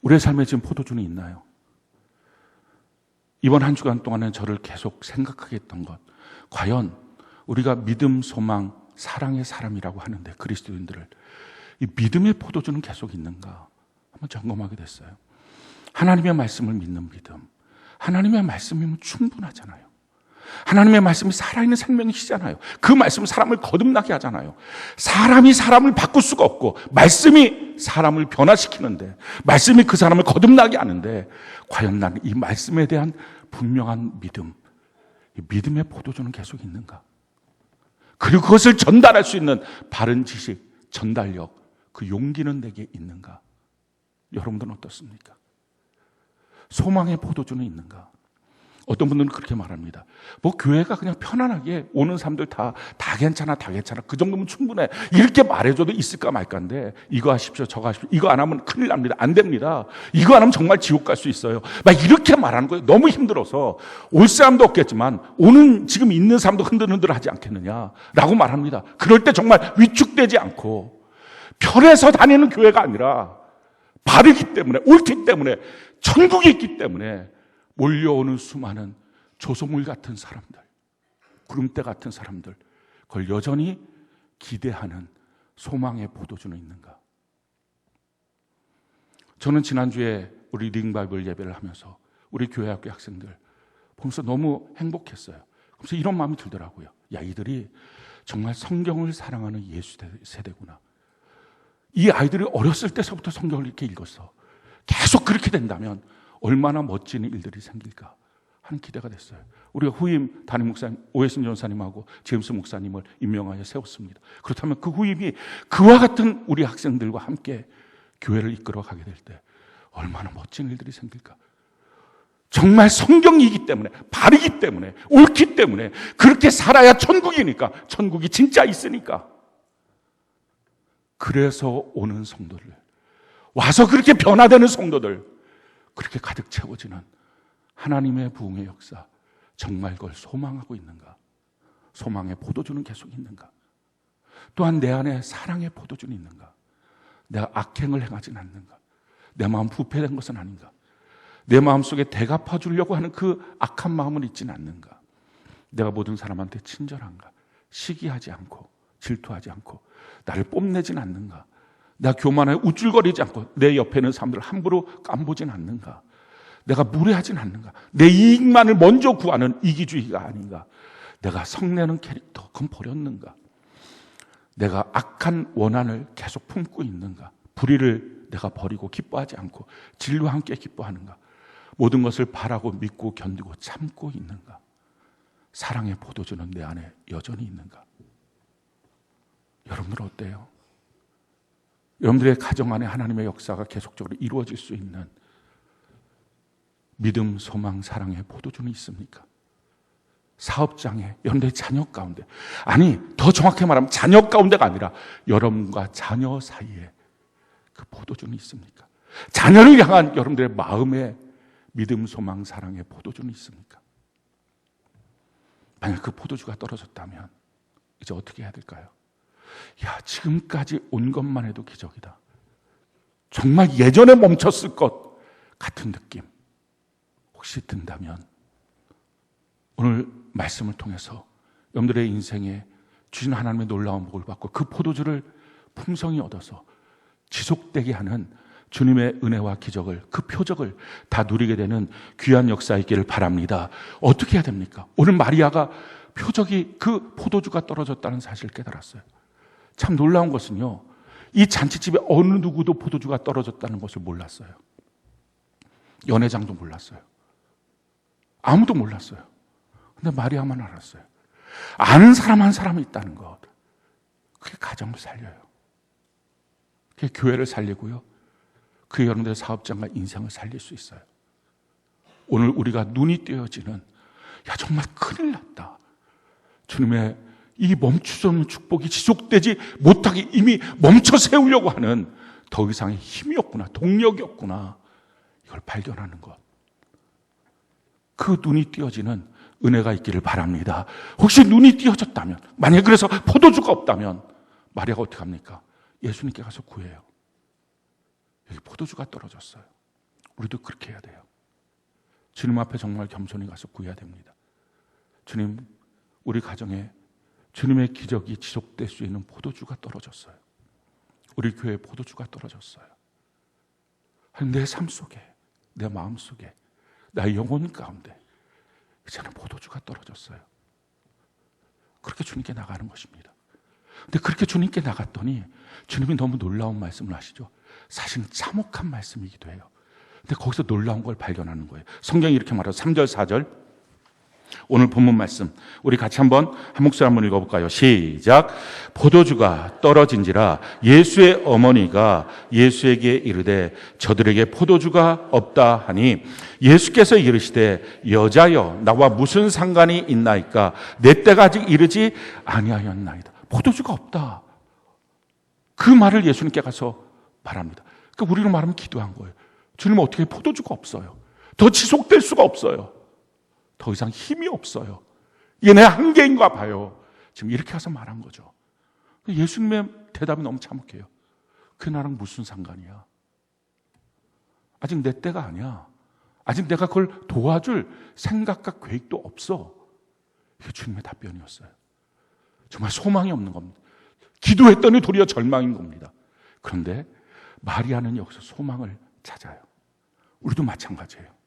우리의 삶에 지금 포도주는 있나요? 이번 한 주간 동안은 저를 계속 생각하게 했던 것, 과연 우리가 믿음, 소망, 사랑의 사람이라고 하는데 그리스도인들을 이 믿음의 포도주는 계속 있는가 한번 점검하게 됐어요. 하나님의 말씀을 믿는 믿음, 하나님의 말씀이면 충분하잖아요. 하나님의 말씀이 살아있는 생명이시잖아요. 그 말씀은 사람을 거듭나게 하잖아요. 사람이 사람을 바꿀 수가 없고 말씀이 사람을 변화시키는데, 말씀이 그 사람을 거듭나게 하는데, 과연 나는 이 말씀에 대한 분명한 믿음, 이 믿음의 포도주는 계속 있는가? 그리고 그것을 전달할 수 있는 바른 지식, 전달력, 그 용기는 내게 있는가? 여러분들은 어떻습니까? 소망의 포도주는 있는가? 어떤 분들은 그렇게 말합니다. 뭐 교회가 그냥 편안하게 오는 사람들 다 괜찮아, 다 괜찮아, 그 정도면 충분해, 이렇게 말해줘도 있을까 말까인데, 이거 하십시오, 저거 하십시오, 이거 안 하면 큰일 납니다, 안 됩니다, 이거 안 하면 정말 지옥 갈 수 있어요, 막 이렇게 말하는 거예요. 너무 힘들어서 올 사람도 없겠지만 오는 지금 있는 사람도 흔들흔들하지 않겠느냐라고 말합니다. 그럴 때 정말 위축되지 않고 편해서 다니는 교회가 아니라 바르기 때문에, 옳기 때문에, 천국이 있기 때문에 몰려오는 수많은 조소물 같은 사람들, 구름대 같은 사람들, 그걸 여전히 기대하는 소망의 포도주는 있는가? 저는 지난주에 우리 링바이블 예배를 하면서 우리 교회 학교 학생들 보면서 너무 행복했어요. 그래서 이런 마음이 들더라고요. 야, 이들이 정말 성경을 사랑하는 예수 세대구나. 이 아이들이 어렸을 때서부터 성경을 이렇게 읽었어. 계속 그렇게 된다면 얼마나 멋진 일들이 생길까 하는 기대가 됐어요. 우리가 후임 담임 목사님 오해신 전사님하고 제임스 목사님을 임명하여 세웠습니다. 그렇다면 그 후임이 그와 같은 우리 학생들과 함께 교회를 이끌어 가게 될 때 얼마나 멋진 일들이 생길까. 정말 성경이기 때문에, 바르기 때문에, 옳기 때문에, 그렇게 살아야 천국이니까, 천국이 진짜 있으니까. 그래서 오는 성도들, 와서 그렇게 변화되는 성도들, 그렇게 가득 채워지는 하나님의 부흥의 역사, 정말 그걸 소망하고 있는가? 소망의 포도주는 계속 있는가? 또한 내 안에 사랑의 포도주는 있는가? 내가 악행을 행하진 않는가? 내 마음 부패된 것은 아닌가? 내 마음속에 대갚아 주려고 하는 그 악한 마음은 있지는 않는가? 내가 모든 사람한테 친절한가? 시기하지 않고 질투하지 않고 나를 뽐내진 않는가? 내가 교만하게 우쭐거리지 않고 내 옆에 있는 사람들을 함부로 깜보진 않는가? 내가 무례하진 않는가? 내 이익만을 먼저 구하는 이기주의가 아닌가? 내가 성내는 캐릭터 그건 버렸는가? 내가 악한 원한을 계속 품고 있는가? 불의를 내가 버리고 기뻐하지 않고 진리와 함께 기뻐하는가? 모든 것을 바라고 믿고 견디고 참고 있는가? 사랑의 포도주는 내 안에 여전히 있는가? 여러분들은 어때요? 여러분들의 가정 안에 하나님의 역사가 계속적으로 이루어질 수 있는 믿음, 소망, 사랑의 포도주는 있습니까? 사업장에, 여러분들의 자녀 가운데, 아니 더 정확히 말하면 자녀 가운데가 아니라 여러분과 자녀 사이에 그 포도주는 있습니까? 자녀를 향한 여러분들의 마음에 믿음, 소망, 사랑의 포도주는 있습니까? 만약 그 포도주가 떨어졌다면 이제 어떻게 해야 될까요? 야, 지금까지 온 것만 해도 기적이다. 정말 예전에 멈췄을 것 같은 느낌 혹시 든다면 오늘 말씀을 통해서 여러분들의 인생에 주신 하나님의 놀라운 복을 받고 그 포도주를 풍성히 얻어서 지속되게 하는 주님의 은혜와 기적을, 그 표적을 다 누리게 되는 귀한 역사 있기를 바랍니다. 어떻게 해야 됩니까? 오늘 마리아가 표적이 그 포도주가 떨어졌다는 사실을 깨달았어요. 참 놀라운 것은요, 이 잔치집에 어느 누구도 포도주가 떨어졌다는 것을 몰랐어요. 연회장도 몰랐어요. 아무도 몰랐어요. 근데 마리아만 알았어요. 아는 사람 한 사람이 있다는 것. 그게 가정을 살려요. 그게 교회를 살리고요. 그 여러분들의 사업장과 인생을 살릴 수 있어요. 오늘 우리가 눈이 띄어지는, 야 정말 큰일 났다. 주님의 이 멈추지 않는 축복이 지속되지 못하게 이미 멈춰 세우려고 하는 더 이상의 힘이 없구나, 동력이 없구나. 이걸 발견하는 것. 그 눈이 띄어지는 은혜가 있기를 바랍니다. 혹시 눈이 띄어졌다면, 만약에 그래서 포도주가 없다면 마리아가 어떻게 합니까? 예수님께 가서 구해요. 여기 포도주가 떨어졌어요. 우리도 그렇게 해야 돼요. 주님 앞에 정말 겸손히 가서 구해야 됩니다. 주님, 우리 가정에 주님의 기적이 지속될 수 있는 포도주가 떨어졌어요. 우리 교회에 포도주가 떨어졌어요. 내 삶 속에, 내 마음 속에, 나의 영혼 가운데 이제는 포도주가 떨어졌어요. 그렇게 주님께 나가는 것입니다. 근데 그렇게 주님께 나갔더니 주님이 너무 놀라운 말씀을 하시죠. 사실은 참혹한 말씀이기도 해요. 근데 거기서 놀라운 걸 발견하는 거예요. 성경이 이렇게 말해요. 3절, 4절. 오늘 본문 말씀 우리 같이 한 목소리 한번 읽어볼까요? 시작. 포도주가 떨어진지라 예수의 어머니가 예수에게 이르되 저들에게 포도주가 없다 하니 예수께서 이르시되 여자여 나와 무슨 상관이 있나이까 내 때가 아직 이르지 아니하였나이다. 포도주가 없다. 그 말을 예수님께 가서 말합니다. 그러니까 우리로 말하면 기도한 거예요. 주님 어떻게 포도주가 없어요. 더 지속될 수가 없어요. 더 이상 힘이 없어요. 이게 내 한계인가 봐요. 지금 이렇게 해서 말한 거죠. 예수님의 대답이 너무 참혹해요. 그게 나랑 무슨 상관이야. 아직 내 때가 아니야. 아직 내가 그걸 도와줄 생각과 계획도 없어. 이게 주님의 답변이었어요. 정말 소망이 없는 겁니다. 기도했더니 도리어 절망인 겁니다. 그런데 마리아는 여기서 소망을 찾아요. 우리도 마찬가지예요.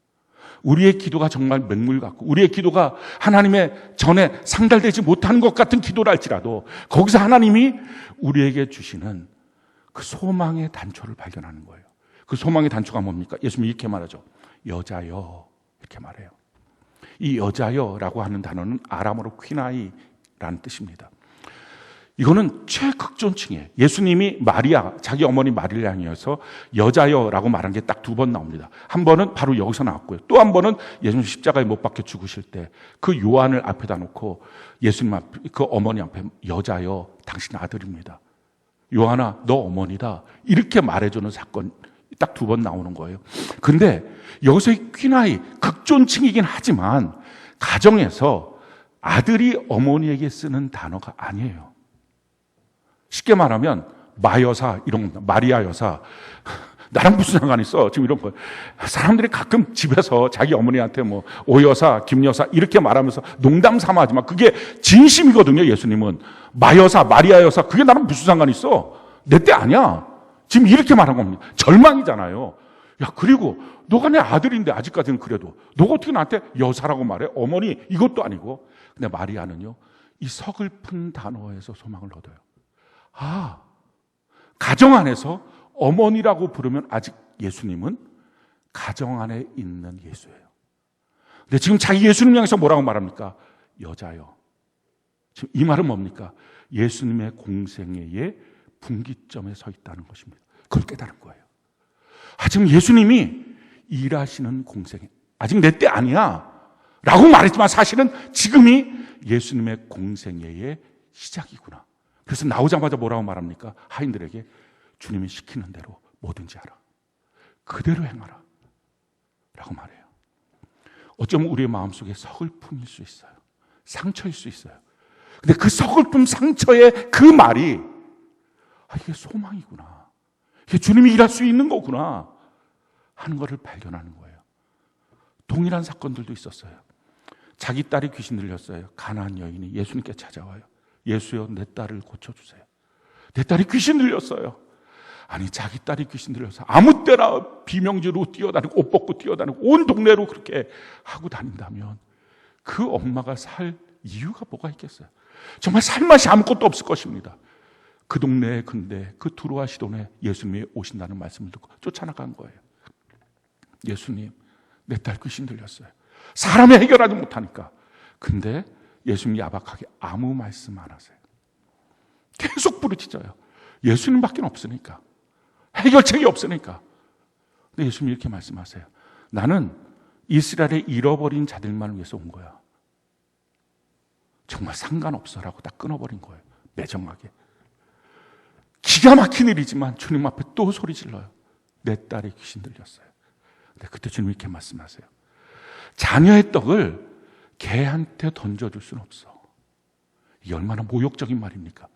우리의 기도가 정말 맹물 같고 우리의 기도가 하나님의 전에 상달되지 못하는 것 같은 기도라 할지라도 거기서 하나님이 우리에게 주시는 그 소망의 단초를 발견하는 거예요. 그 소망의 단초가 뭡니까? 예수님이 이렇게 말하죠. 여자여 이렇게 말해요. 이 여자여라고 하는 단어는 아람어로 퀴나이라는 뜻입니다. 이거는 최극존칭이에요. 예수님이 마리아, 자기 어머니 마리아 향해서 여자여라고 말한 게 딱 2번 나옵니다. 한 번은 바로 여기서 나왔고요. 또 한 번은 예수님 십자가에 못 박혀 죽으실 때 그 요한을 앞에다 놓고 예수님 앞, 그 어머니 앞에 여자여, 당신 아들입니다. 요한아, 너 어머니다. 이렇게 말해주는 사건 딱 2번 나오는 거예요. 근데 여기서의 퀴나이, 극존칭이긴 하지만 가정에서 아들이 어머니에게 쓰는 단어가 아니에요. 쉽게 말하면 마여사 이런 거, 마리아 여사 나랑 무슨 상관이 있어? 지금 이런 거. 사람들이 가끔 집에서 자기 어머니한테 뭐 오여사, 김여사 이렇게 말하면서 농담 삼아 하지만 그게 진심이거든요. 예수님은 마여사, 마리아 여사 그게 나랑 무슨 상관이 있어? 내 때 아니야. 지금 이렇게 말한 겁니다. 절망이잖아요. 야, 그리고 너가 내 아들인데 아직까지는 그래도 너가 어떻게 나한테 여사라고 말해? 어머니 이것도 아니고. 근데 마리아는요, 이 서글픈 단어에서 소망을 얻어요. 아, 가정 안에서 어머니라고 부르면 아직 예수님은 가정 안에 있는 예수예요. 근데 지금 자기 예수님 향해서 뭐라고 말합니까? 여자요. 지금 이 말은 뭡니까? 예수님의 공생애의 분기점에 서 있다는 것입니다. 그걸 깨달은 거예요. 지금 예수님이 일하시는 공생애, 아직 내 때 아니야 라고 말했지만 사실은 지금이 예수님의 공생애의 시작이구나. 그래서 나오자마자 뭐라고 말합니까? 하인들에게 주님이 시키는 대로 뭐든지 하라. 그대로 행하라. 라고 말해요. 어쩌면 우리의 마음속에 서글픔일 수 있어요. 상처일 수 있어요. 근데 그 서글픔 상처의 그 말이 이게 소망이구나. 이게 주님이 일할 수 있는 거구나 하는 것을 발견하는 거예요. 동일한 사건들도 있었어요. 자기 딸이 귀신 들렸어요. 가나안 여인이 예수님께 찾아와요. 예수여, 내 딸을 고쳐주세요. 내 딸이 귀신 들렸어요. 아니, 자기 딸이 귀신 들려서 아무 때나 비명지로 뛰어다니고 옷 벗고 뛰어다니고 온 동네로 그렇게 하고 다닌다면 그 엄마가 살 이유가 뭐가 있겠어요? 정말 살 맛이 아무것도 없을 것입니다. 그 동네에 근데 그 두로와 시돈에 예수님이 오신다는 말씀을 듣고 쫓아나간 거예요. 예수님, 내 딸 귀신 들렸어요. 사람이 해결하지 못하니까. 근데 예수님이 야박하게 아무 말씀 안 하세요. 계속 부르짖어요. 예수님밖에 없으니까. 해결책이 없으니까. 근데 예수님이 이렇게 말씀하세요. 나는 이스라엘의 잃어버린 자들만 위해서 온 거야. 정말 상관없어라고 딱 끊어버린 거예요. 매정하게. 기가 막힌 일이지만 주님 앞에 또 소리 질러요. 내 딸이 귀신 들렸어요. 근데 그때 주님이 이렇게 말씀하세요. 자녀의 떡을 개한테 던져줄 수는 없어. 이게 얼마나 모욕적인 말입니까?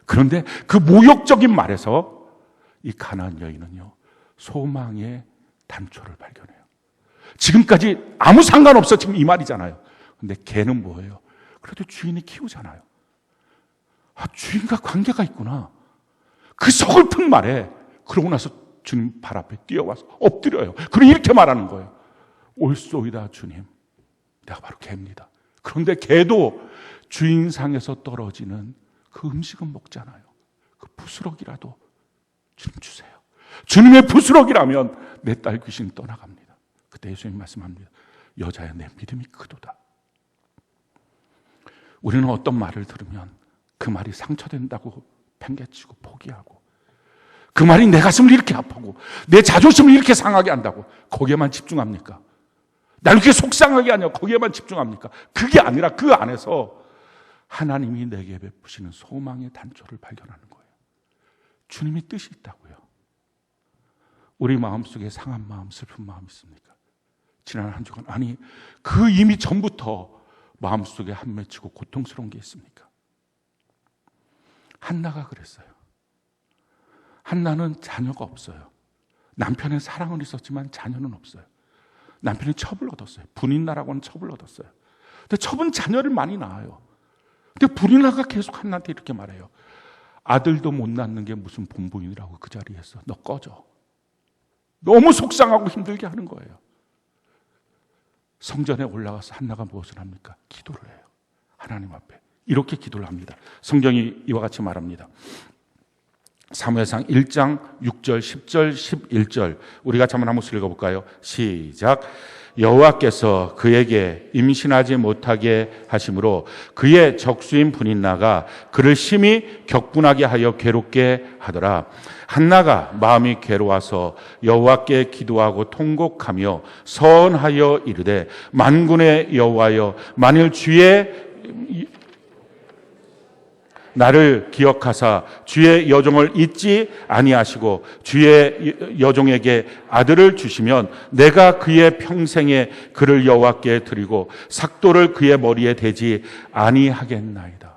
그런데 그 모욕적인 말에서 이 가나안 여인은요, 소망의 단초를 발견해요. 지금까지 아무 상관없어 지금 이 말이잖아요. 근데 개는 뭐예요? 그래도 주인이 키우잖아요. 주인과 관계가 있구나. 그 서글픈 말에 그러고 나서 주님 발 앞에 뛰어와서 엎드려요. 그리고 이렇게 말하는 거예요. 올소이다 주님, 내가 바로 개입니다. 그런데 개도 주인상에서 떨어지는 그 음식은 먹잖아요. 그 부스러기라도 주님 주세요. 주님의 부스러기라면 내 딸 귀신 떠나갑니다. 그때 예수님 말씀합니다. 여자야, 내 믿음이 크도다. 우리는 어떤 말을 들으면 그 말이 상처된다고 팽개치고 포기하고, 그 말이 내 가슴을 이렇게 아프고 내 자존심을 이렇게 상하게 한다고 거기에만 집중합니까? 나를 이렇게 속상하게 하냐 거기에만 집중합니까? 그게 아니라 그 안에서 하나님이 내게 베푸시는 소망의 단초를 발견하는 거예요. 주님이 뜻이 있다고요. 우리 마음속에 상한 마음, 슬픈 마음 있습니까? 지난 한 주간, 아니 그 이미 전부터 마음속에 한 맺히고 고통스러운 게 있습니까? 한나가 그랬어요. 한나는 자녀가 없어요. 남편의 사랑은 있었지만 자녀는 없어요. 남편이 첩을 얻었어요. 분인나라고 하는 첩을 얻었어요. 근데 첩은 자녀를 많이 낳아요. 근데 분인나가 계속 한나한테 이렇게 말해요. 아들도 못 낳는 게 무슨 본부인이라고 그 자리에서. 너 꺼져. 너무 속상하고 힘들게 하는 거예요. 성전에 올라가서 한나가 무엇을 합니까? 기도를 해요. 하나님 앞에. 이렇게 기도를 합니다. 성경이 이와 같이 말합니다. 사무엘상 1장 6절, 10절, 11절 우리 같이 한번 읽어볼까요? 시작. 여호와께서 그에게 임신하지 못하게 하심으로 그의 적수인 분인나가 그를 심히 격분하게 하여 괴롭게 하더라. 한나가 마음이 괴로워서 여호와께 기도하고 통곡하며 서원하여 이르되 만군의 여호와여 만일 주의 나를 기억하사 주의 여종을 잊지 아니하시고 주의 여종에게 아들을 주시면 내가 그의 평생에 그를 여호와께 드리고 삭도를 그의 머리에 대지 아니하겠나이다.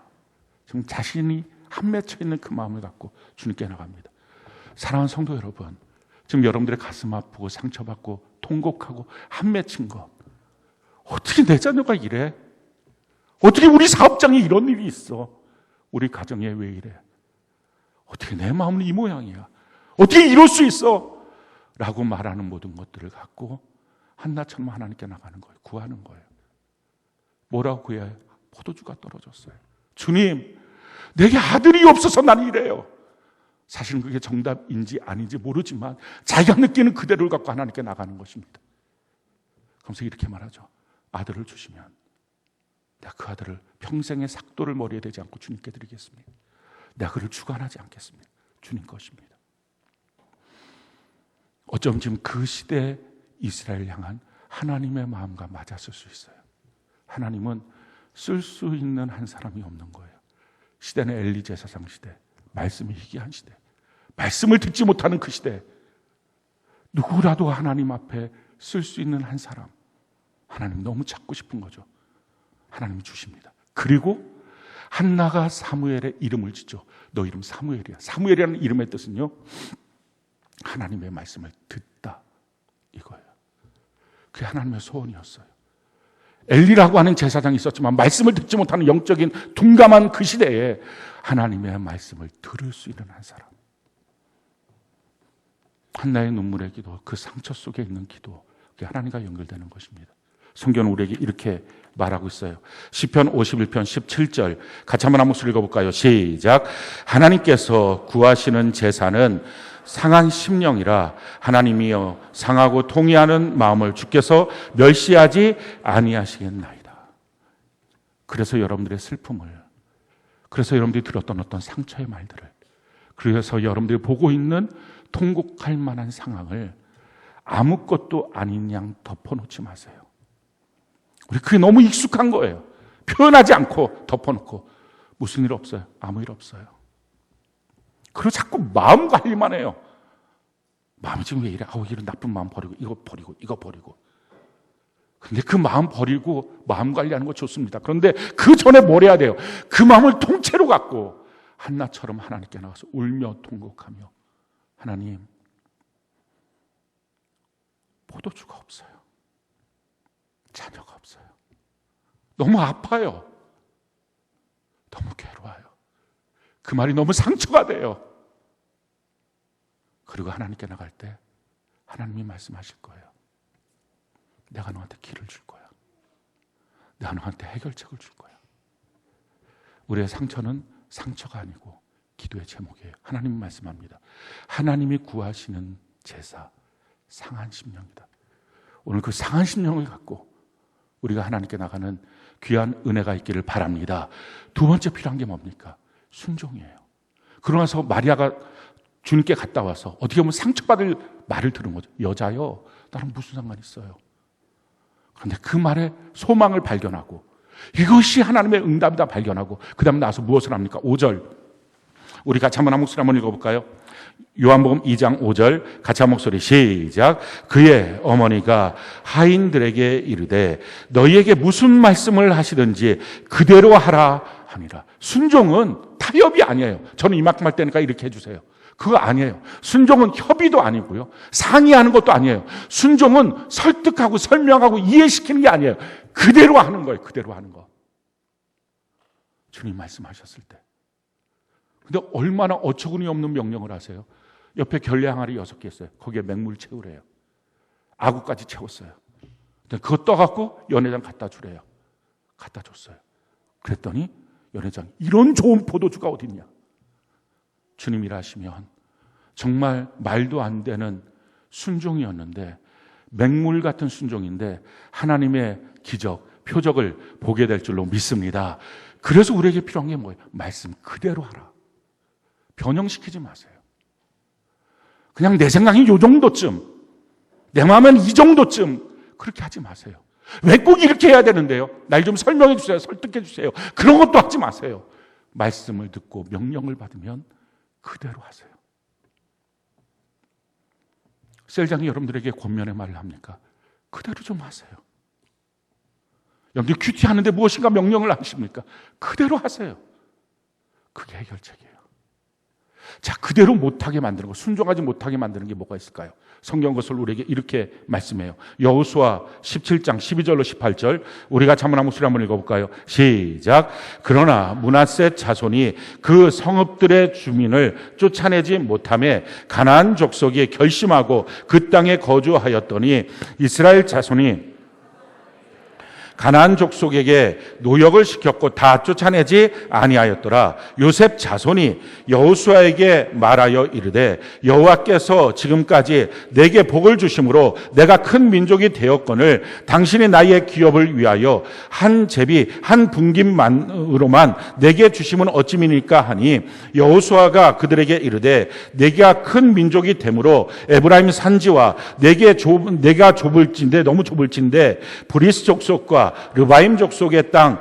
지금 자신이 한 맺혀 있는 그 마음을 갖고 주님께 나갑니다. 사랑하는 성도 여러분, 지금 여러분들의 가슴 아프고 상처받고 통곡하고 한 맺힌 것, 어떻게 내 자녀가 이래? 어떻게 우리 사업장에 이런 일이 있어? 우리 가정에 왜 이래? 어떻게 내 마음은 이 모양이야? 어떻게 이럴 수 있어? 라고 말하는 모든 것들을 갖고 한나처럼 하나님께 나가는 거예요. 구하는 거예요. 뭐라고 구해요? 포도주가 떨어졌어요. 주님, 내게 아들이 없어서 난 이래요. 사실은 그게 정답인지 아닌지 모르지만 자기가 느끼는 그대로를 갖고 하나님께 나가는 것입니다. 그러면서 이렇게 말하죠. 아들을 주시면 내가 그 아들을 평생의 삭도를 머리에 대지 않고 주님께 드리겠습니다. 내가 그를 주관하지 않겠습니다. 주님 것입니다. 어쩜 지금 그 시대 이스라엘 향한 하나님의 마음과 맞았을 수 있어요. 하나님은 쓸 수 있는 한 사람이 없는 거예요. 시대는 엘리 제사장 시대, 말씀이 희귀한 시대, 말씀을 듣지 못하는 그 시대, 누구라도 하나님 앞에 쓸 수 있는 한 사람, 하나님 너무 찾고 싶은 거죠. 하나님이 주십니다. 그리고 한나가 사무엘의 이름을 짓죠. 너 이름 사무엘이야. 사무엘이라는 이름의 뜻은요, 하나님의 말씀을 듣다, 이거예요. 그게 하나님의 소원이었어요. 엘리라고 하는 제사장이 있었지만 말씀을 듣지 못하는 영적인 둔감한 그 시대에 하나님의 말씀을 들을 수 있는 한 사람. 한나의 눈물의 기도, 그 상처 속에 있는 기도, 그게 하나님과 연결되는 것입니다. 성경은 우리에게 이렇게 말하고 있어요. 시편 51편 17절 같이 한번 한 목소리 읽어볼까요? 시작. 하나님께서 구하시는 제사는 상한 심령이라 하나님이여 상하고 통회하는 마음을 주께서 멸시하지 아니하시겠나이다. 그래서 여러분들의 슬픔을, 그래서 여러분들이 들었던 어떤 상처의 말들을, 그래서 여러분들이 보고 있는 통곡할 만한 상황을 아무것도 아닌 양 덮어놓지 마세요. 우리 그게 너무 익숙한 거예요. 표현하지 않고 덮어놓고 무슨 일 없어요. 아무 일 없어요. 그리고 자꾸 마음 관리만 해요. 마음이 지금 왜 이래? 이런 나쁜 마음 버리고 이거 버리고 이거 버리고. 근데 그 마음 버리고 마음 관리하는 거 좋습니다. 그런데 그 전에 뭘 해야 돼요? 그 마음을 통째로 갖고 한나처럼 하나님께 나가서 울며 통곡하며, 하나님, 포도주가 없어요. 자녀가 없어요. 너무 아파요. 너무 괴로워요. 그 말이 너무 상처가 돼요. 그리고 하나님께 나갈 때 하나님이 말씀하실 거예요. 내가 너한테 길을 줄 거야. 내가 너한테 해결책을 줄 거야. 우리의 상처는 상처가 아니고 기도의 제목이에요. 하나님이 말씀합니다. 하나님이 구하시는 제사, 상한 심령이다. 오늘 그 상한 심령을 갖고 우리가 하나님께 나가는 귀한 은혜가 있기를 바랍니다. 두 번째 필요한 게 뭡니까? 순종이에요. 그러고 나서 마리아가 주님께 갔다 와서 어떻게 보면 상처받을 말을 들은 거죠. 여자요, 나랑 무슨 상관 있어요? 그런데 그 말에 소망을 발견하고 이것이 하나님의 응답이다 발견하고 그 다음에 나와서 무엇을 합니까? 5절 우리 같이 한번 한 목소리 한번 읽어볼까요? 요한복음 2장 5절 같이 한 목소리 시작. 그의 어머니가 하인들에게 이르되 너희에게 무슨 말씀을 하시든지 그대로 하라 하니라. 순종은 타협이 아니에요. 저는 이만큼 할 때니까 이렇게 해주세요. 그거 아니에요. 순종은 협의도 아니고요. 상의하는 것도 아니에요. 순종은 설득하고 설명하고 이해시키는 게 아니에요. 그대로 하는 거예요. 그대로 하는 거. 주님 말씀하셨을 때. 근데 얼마나 어처구니 없는 명령을 하세요. 옆에 결례 항아리 6개 있어요. 거기에 맹물 채우래요. 아구까지 채웠어요. 근데 그거 떠갖고 연회장 갖다 주래요. 갖다 줬어요. 그랬더니 연회장 이런 좋은 포도주가 어딨냐. 주님 일하시면 정말 말도 안 되는 순종이었는데 맹물 같은 순종인데 하나님의 기적, 표적을 보게 될 줄로 믿습니다. 그래서 우리에게 필요한 게 뭐예요? 말씀 그대로 하라. 변형시키지 마세요. 그냥 내 생각이 이 정도쯤, 내 마음은 이 정도쯤 그렇게 하지 마세요. 왜 꼭 이렇게 해야 되는데요? 날 좀 설명해 주세요. 설득해 주세요. 그런 것도 하지 마세요. 말씀을 듣고 명령을 받으면 그대로 하세요. 셀장이 여러분들에게 권면의 말을 합니까? 그대로 좀 하세요. 여러분들 큐티하는데 무엇인가 명령을 하십니까? 그대로 하세요. 그게 해결책이에요. 자, 그대로 못하게 만드는 거, 순종하지 못하게 만드는 게 뭐가 있을까요? 성경 것을 우리에게 이렇게 말씀해요. 여호수아 17장 12절로 18절 우리가 한번 목소리 한번 읽어볼까요? 시작. 그러나 므낫세 자손이 그 성읍들의 주민을 쫓아내지 못하며 가나안 족속이 결심하고 그 땅에 거주하였더니 이스라엘 자손이 가나안 족속에게 노역을 시켰고 다 쫓아내지 아니하였더라. 요셉 자손이 여호수아에게 말하여 이르되 여호와께서 지금까지 내게 복을 주심으로 내가 큰 민족이 되었거늘 당신이 나의 기업을 위하여 한 제비 한 분깃만으로만 내게 주심은 어찌미니까 하니 여호수아가 그들에게 이르되 내가 큰 민족이 되므로 에브라임 산지와 내가 좁을진데 너무 좁을진데 브리스 족속과 르바임 족속의 땅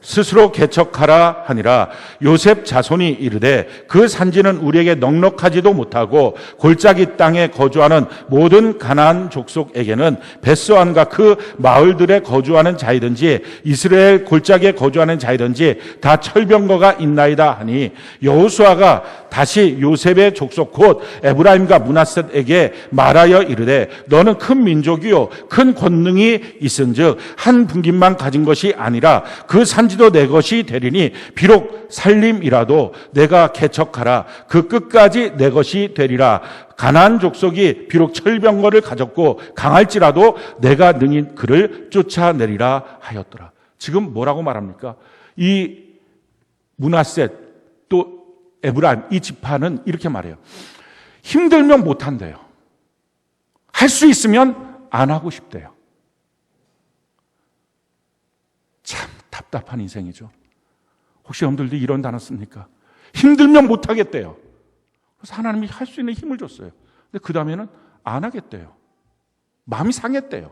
스스로 개척하라 하니라. 요셉 자손이 이르되 그 산지는 우리에게 넉넉하지도 못하고 골짜기 땅에 거주하는 모든 가나안 족속에게는 벳스안과 그 마을들에 거주하는 자이든지 이스라엘 골짜기에 거주하는 자이든지 다 철병거가 있나이다 하니 여호수아가 다시 요셉의 족속 곧 에브라임과 므낫셋에게 말하여 이르되 너는 큰 민족이요 큰 권능이 있은즉 한 분깃만 가진 것이 아니라 그 산지도 내 것이 되리니 비록 살림이라도 내가 개척하라 그 끝까지 내 것이 되리라. 가나안 족속이 비록 철병거를 가졌고 강할지라도 내가 능히 그를 쫓아내리라 하였더라. 지금 뭐라고 말합니까? 이 므낫셋 또 에브라임 이 지파는 이렇게 말해요. 힘들면 못한대요. 할 수 있으면 안 하고 싶대요. 참 답답한 인생이죠. 혹시 여러분들도 이런 단어 씁니까? 힘들면 못하겠대요. 그래서 하나님이 할 수 있는 힘을 줬어요. 근데 그 다음에는 안 하겠대요. 마음이 상했대요.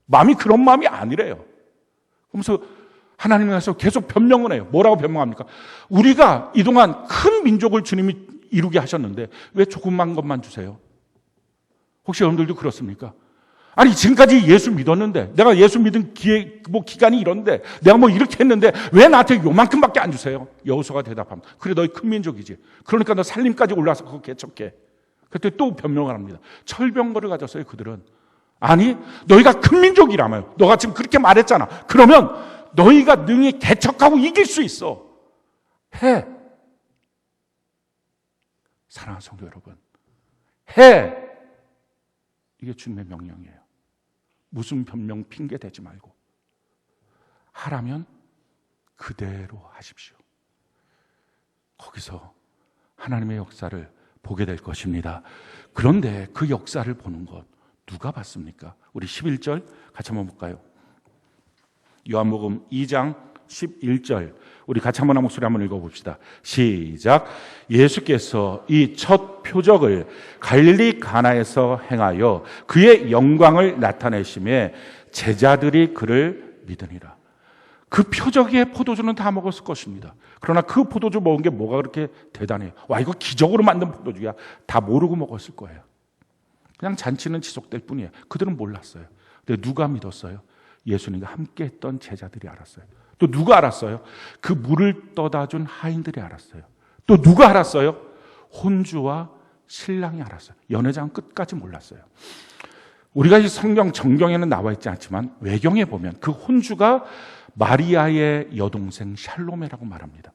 마음이 그런 마음이 아니래요. 그러면서 하나님께서 계속 변명을 해요. 뭐라고 변명합니까? 우리가 이동안 큰 민족을 주님이 이루게 하셨는데 왜 조금만 것만 주세요? 혹시 여러분들도 그렇습니까? 아니 지금까지 예수 믿었는데 내가 예수 믿은 기간이 이런데 내가 뭐 이렇게 했는데 왜 나한테 요만큼밖에 안 주세요? 여호수아가 대답합니다. 그래 너희 큰 민족이지. 그러니까 너 살림까지 올라와서 그거 개척해. 그때 또 변명을 합니다. 철병거를 가졌어요 그들은. 아니 너희가 큰 민족이라며요. 너가 지금 그렇게 말했잖아. 그러면 너희가 능히 개척하고 이길 수 있어. 해. 사랑하는 성도 여러분. 해. 이게 주님의 명령이에요. 무슨 변명 핑계 대지 말고 하라면 그대로 하십시오. 거기서 하나님의 역사를 보게 될 것입니다. 그런데 그 역사를 보는 것 누가 봤습니까? 우리 11절 같이 한번 볼까요? 요한복음 2장 11절 우리 같이 한번 목소리 한번 읽어봅시다. 시작. 예수께서 이 첫 표적을 갈릴리 가나에서 행하여 그의 영광을 나타내심에 제자들이 그를 믿으니라. 그 표적의 포도주는 다 먹었을 것입니다. 그러나 그 포도주 먹은 게 뭐가 그렇게 대단해요? 와 이거 기적으로 만든 포도주야. 다 모르고 먹었을 거예요. 그냥 잔치는 지속될 뿐이에요. 그들은 몰랐어요. 근데 누가 믿었어요? 예수님과 함께 했던 제자들이 알았어요. 또 누가 알았어요? 그 물을 떠다 준 하인들이 알았어요. 또 누가 알았어요? 혼주와 신랑이 알았어요. 연회장은 끝까지 몰랐어요. 우리가 이 성경 정경에는 나와 있지 않지만 외경에 보면 그 혼주가 마리아의 여동생 샬로메라고 말합니다.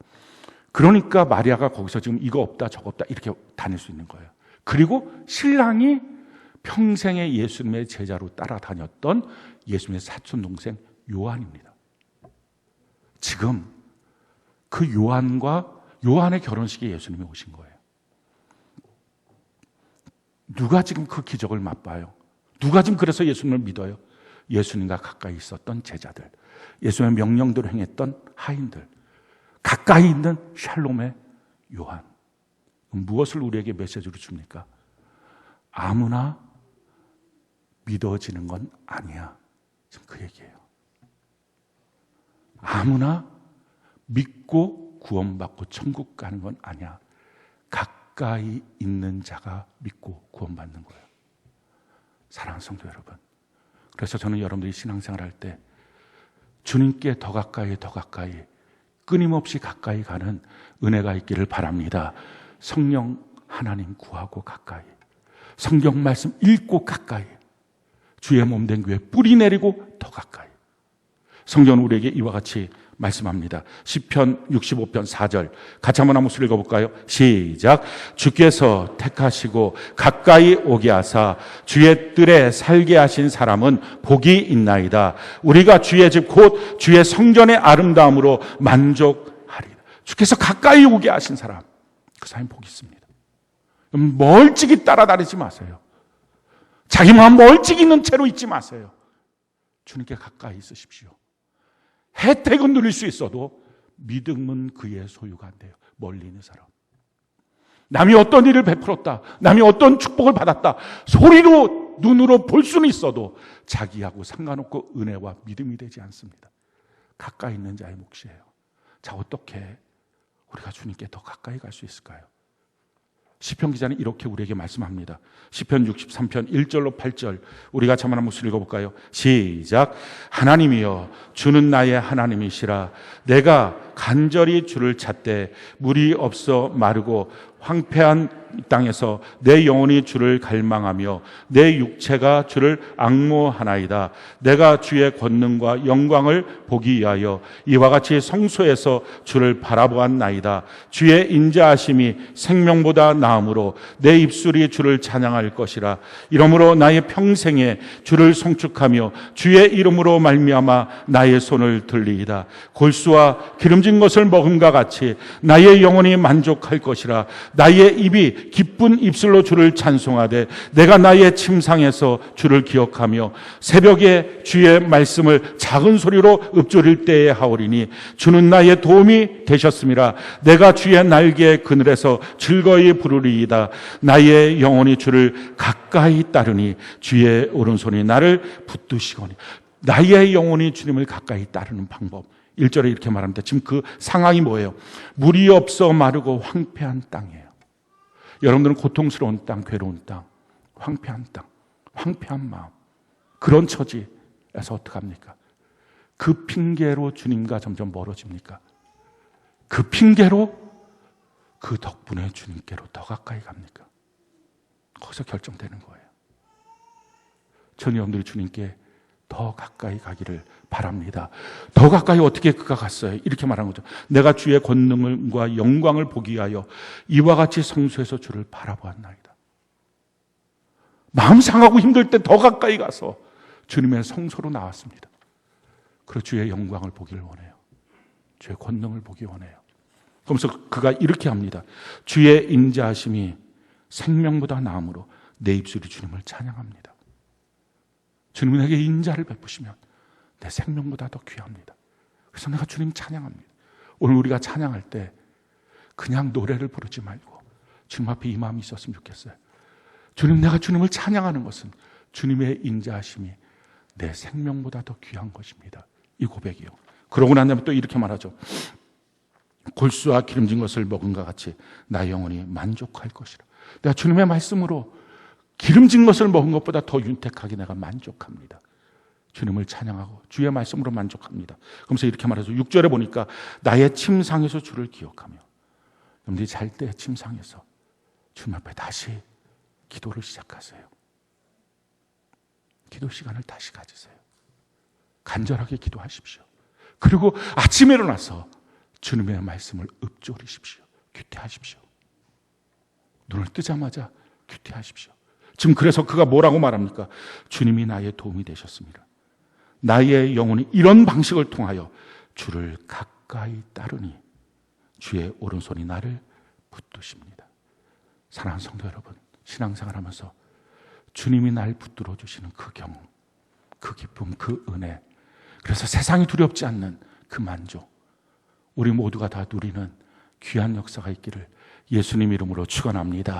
그러니까 마리아가 거기서 지금 이거 없다 저거 없다 이렇게 다닐 수 있는 거예요. 그리고 신랑이 평생에 예수님의 제자로 따라다녔던 예수님의 사촌 동생 요한입니다. 지금 그 요한의 결혼식에 예수님이 오신 거예요. 누가 지금 그 기적을 맛봐요? 누가 지금 그래서 예수님을 믿어요? 예수님과 가까이 있었던 제자들, 예수님의 명령대로 행했던 하인들, 가까이 있는 샬롬의 요한. 무엇을 우리에게 메시지로 줍니까? 아무나 믿어지는 건 아니야. 지금 그 얘기예요. 아무나 믿고 구원받고 천국 가는 건 아니야. 가까이 있는 자가 믿고 구원받는 거예요. 사랑하는 성도 여러분, 그래서 저는 여러분들이 신앙생활 할 때 주님께 더 가까이 끊임없이 가까이 가는 은혜가 있기를 바랍니다. 성령 하나님 구하고 가까이, 성경 말씀 읽고 가까이, 주의 몸된 교회 뿌리 내리고 더 가까이. 성경은 우리에게 이와 같이 말씀합니다. 시편 65편 4절 같이 한번 한 목소리 읽어볼까요? 시작. 주께서 택하시고 가까이 오게 하사 주의 뜰에 살게 하신 사람은 복이 있나이다. 우리가 주의 집 곧 주의 성전의 아름다움으로 만족하리다. 주께서 가까이 오게 하신 사람, 그 사람이 복이 있습니다. 멀찍이 따라다니지 마세요. 자기만 멀찍이 있는 채로 있지 마세요. 주님께 가까이 있으십시오. 혜택은 누릴 수 있어도 믿음은 그의 소유가 안 돼요. 멀리 있는 사람. 남이 어떤 일을 베풀었다, 남이 어떤 축복을 받았다, 소리로 눈으로 볼 수는 있어도 자기하고 상관없고 은혜와 믿음이 되지 않습니다. 가까이 있는 자의 몫이에요. 자, 어떻게 우리가 주님께 더 가까이 갈 수 있을까요? 시편 기자는 이렇게 우리에게 말씀합니다. 시편 63편 1절로 8절 우리가 같이 한번 목소리 읽어볼까요? 시작. 하나님이여 주는 나의 하나님이시라. 내가 간절히 주를 찾되 물이 없어 마르고 황폐한 이 땅에서 내 영혼이 주를 갈망하며 내 육체가 주를 앙모하나이다. 내가 주의 권능과 영광을 보기 위하여 이와 같이 성소에서 주를 바라보았나이다. 주의 인자하심이 생명보다 나음으로 내 입술이 주를 찬양할 것이라. 이러므로 나의 평생에 주를 송축하며 주의 이름으로 말미암아 나의 손을 들리이다. 골수와 기름진 것을 먹음과 같이 나의 영혼이 만족할 것이라. 나의 입이 기쁜 입술로 주를 찬송하되 내가 나의 침상에서 주를 기억하며 새벽에 주의 말씀을 작은 소리로 읊조릴 때에 하오리니 주는 나의 도움이 되셨음이라. 내가 주의 날개의 그늘에서 즐거이 부르리이다. 나의 영혼이 주를 가까이 따르니 주의 오른손이 나를 붙드시거니. 나의 영혼이 주님을 가까이 따르는 방법, 1절에 이렇게 말합니다. 지금 그 상황이 뭐예요? 물이 없어 마르고 황폐한 땅이에요. 여러분들은 고통스러운 땅, 괴로운 땅, 황폐한 땅, 황폐한 마음, 그런 처지에서 어떡합니까? 그 핑계로 주님과 점점 멀어집니까? 그 핑계로 그 덕분에 주님께로 더 가까이 갑니까? 거기서 결정되는 거예요. 전 여러분들이 주님께 더 가까이 가기를 바랍니다. 더 가까이 어떻게 그가 갔어요? 이렇게 말한 거죠. 내가 주의 권능과 영광을 보기 위하여 이와 같이 성소에서 주를 바라보았나이다. 마음 상하고 힘들 때 더 가까이 가서 주님의 성소로 나왔습니다. 그리고 주의 영광을 보기를 원해요. 주의 권능을 보기 원해요. 그러면서 그가 이렇게 합니다. 주의 인자하심이 생명보다 나음으로 내 입술이 주님을 찬양합니다. 주님은 내게 인자를 베푸시면 내 생명보다 더 귀합니다. 그래서 내가 주님 찬양합니다. 오늘 우리가 찬양할 때 그냥 노래를 부르지 말고 주님 앞에 이 마음이 있었으면 좋겠어요. 주님, 내가 주님을 찬양하는 것은 주님의 인자하심이 내 생명보다 더 귀한 것입니다. 이 고백이요. 그러고 난 다음에 또 이렇게 말하죠. 골수와 기름진 것을 먹은과 같이 나의 영혼이 만족할 것이라. 내가 주님의 말씀으로 기름진 것을 먹은 것보다 더 윤택하게 내가 만족합니다. 주님을 찬양하고 주의 말씀으로 만족합니다. 그러면서 이렇게 말하죠. 6절에 보니까 나의 침상에서 주를 기억하며. 여러분들이 잘 때 침상에서 주님 앞에 다시 기도를 시작하세요. 기도 시간을 다시 가지세요. 간절하게 기도하십시오. 그리고 아침에 일어나서 주님의 말씀을 읊조리십시오. 규태하십시오. 눈을 뜨자마자 규태하십시오. 지금 그래서 그가 뭐라고 말합니까? 주님이 나의 도움이 되셨습니다. 나의 영혼이 이런 방식을 통하여 주를 가까이 따르니 주의 오른손이 나를 붙드십니다. 사랑하는 성도 여러분, 신앙생활하면서 주님이 날 붙들어 주시는 그 경험, 그 기쁨, 그 은혜, 그래서 세상이 두렵지 않는 그 만족, 우리 모두가 다 누리는 귀한 역사가 있기를 예수님 이름으로 축원합니다.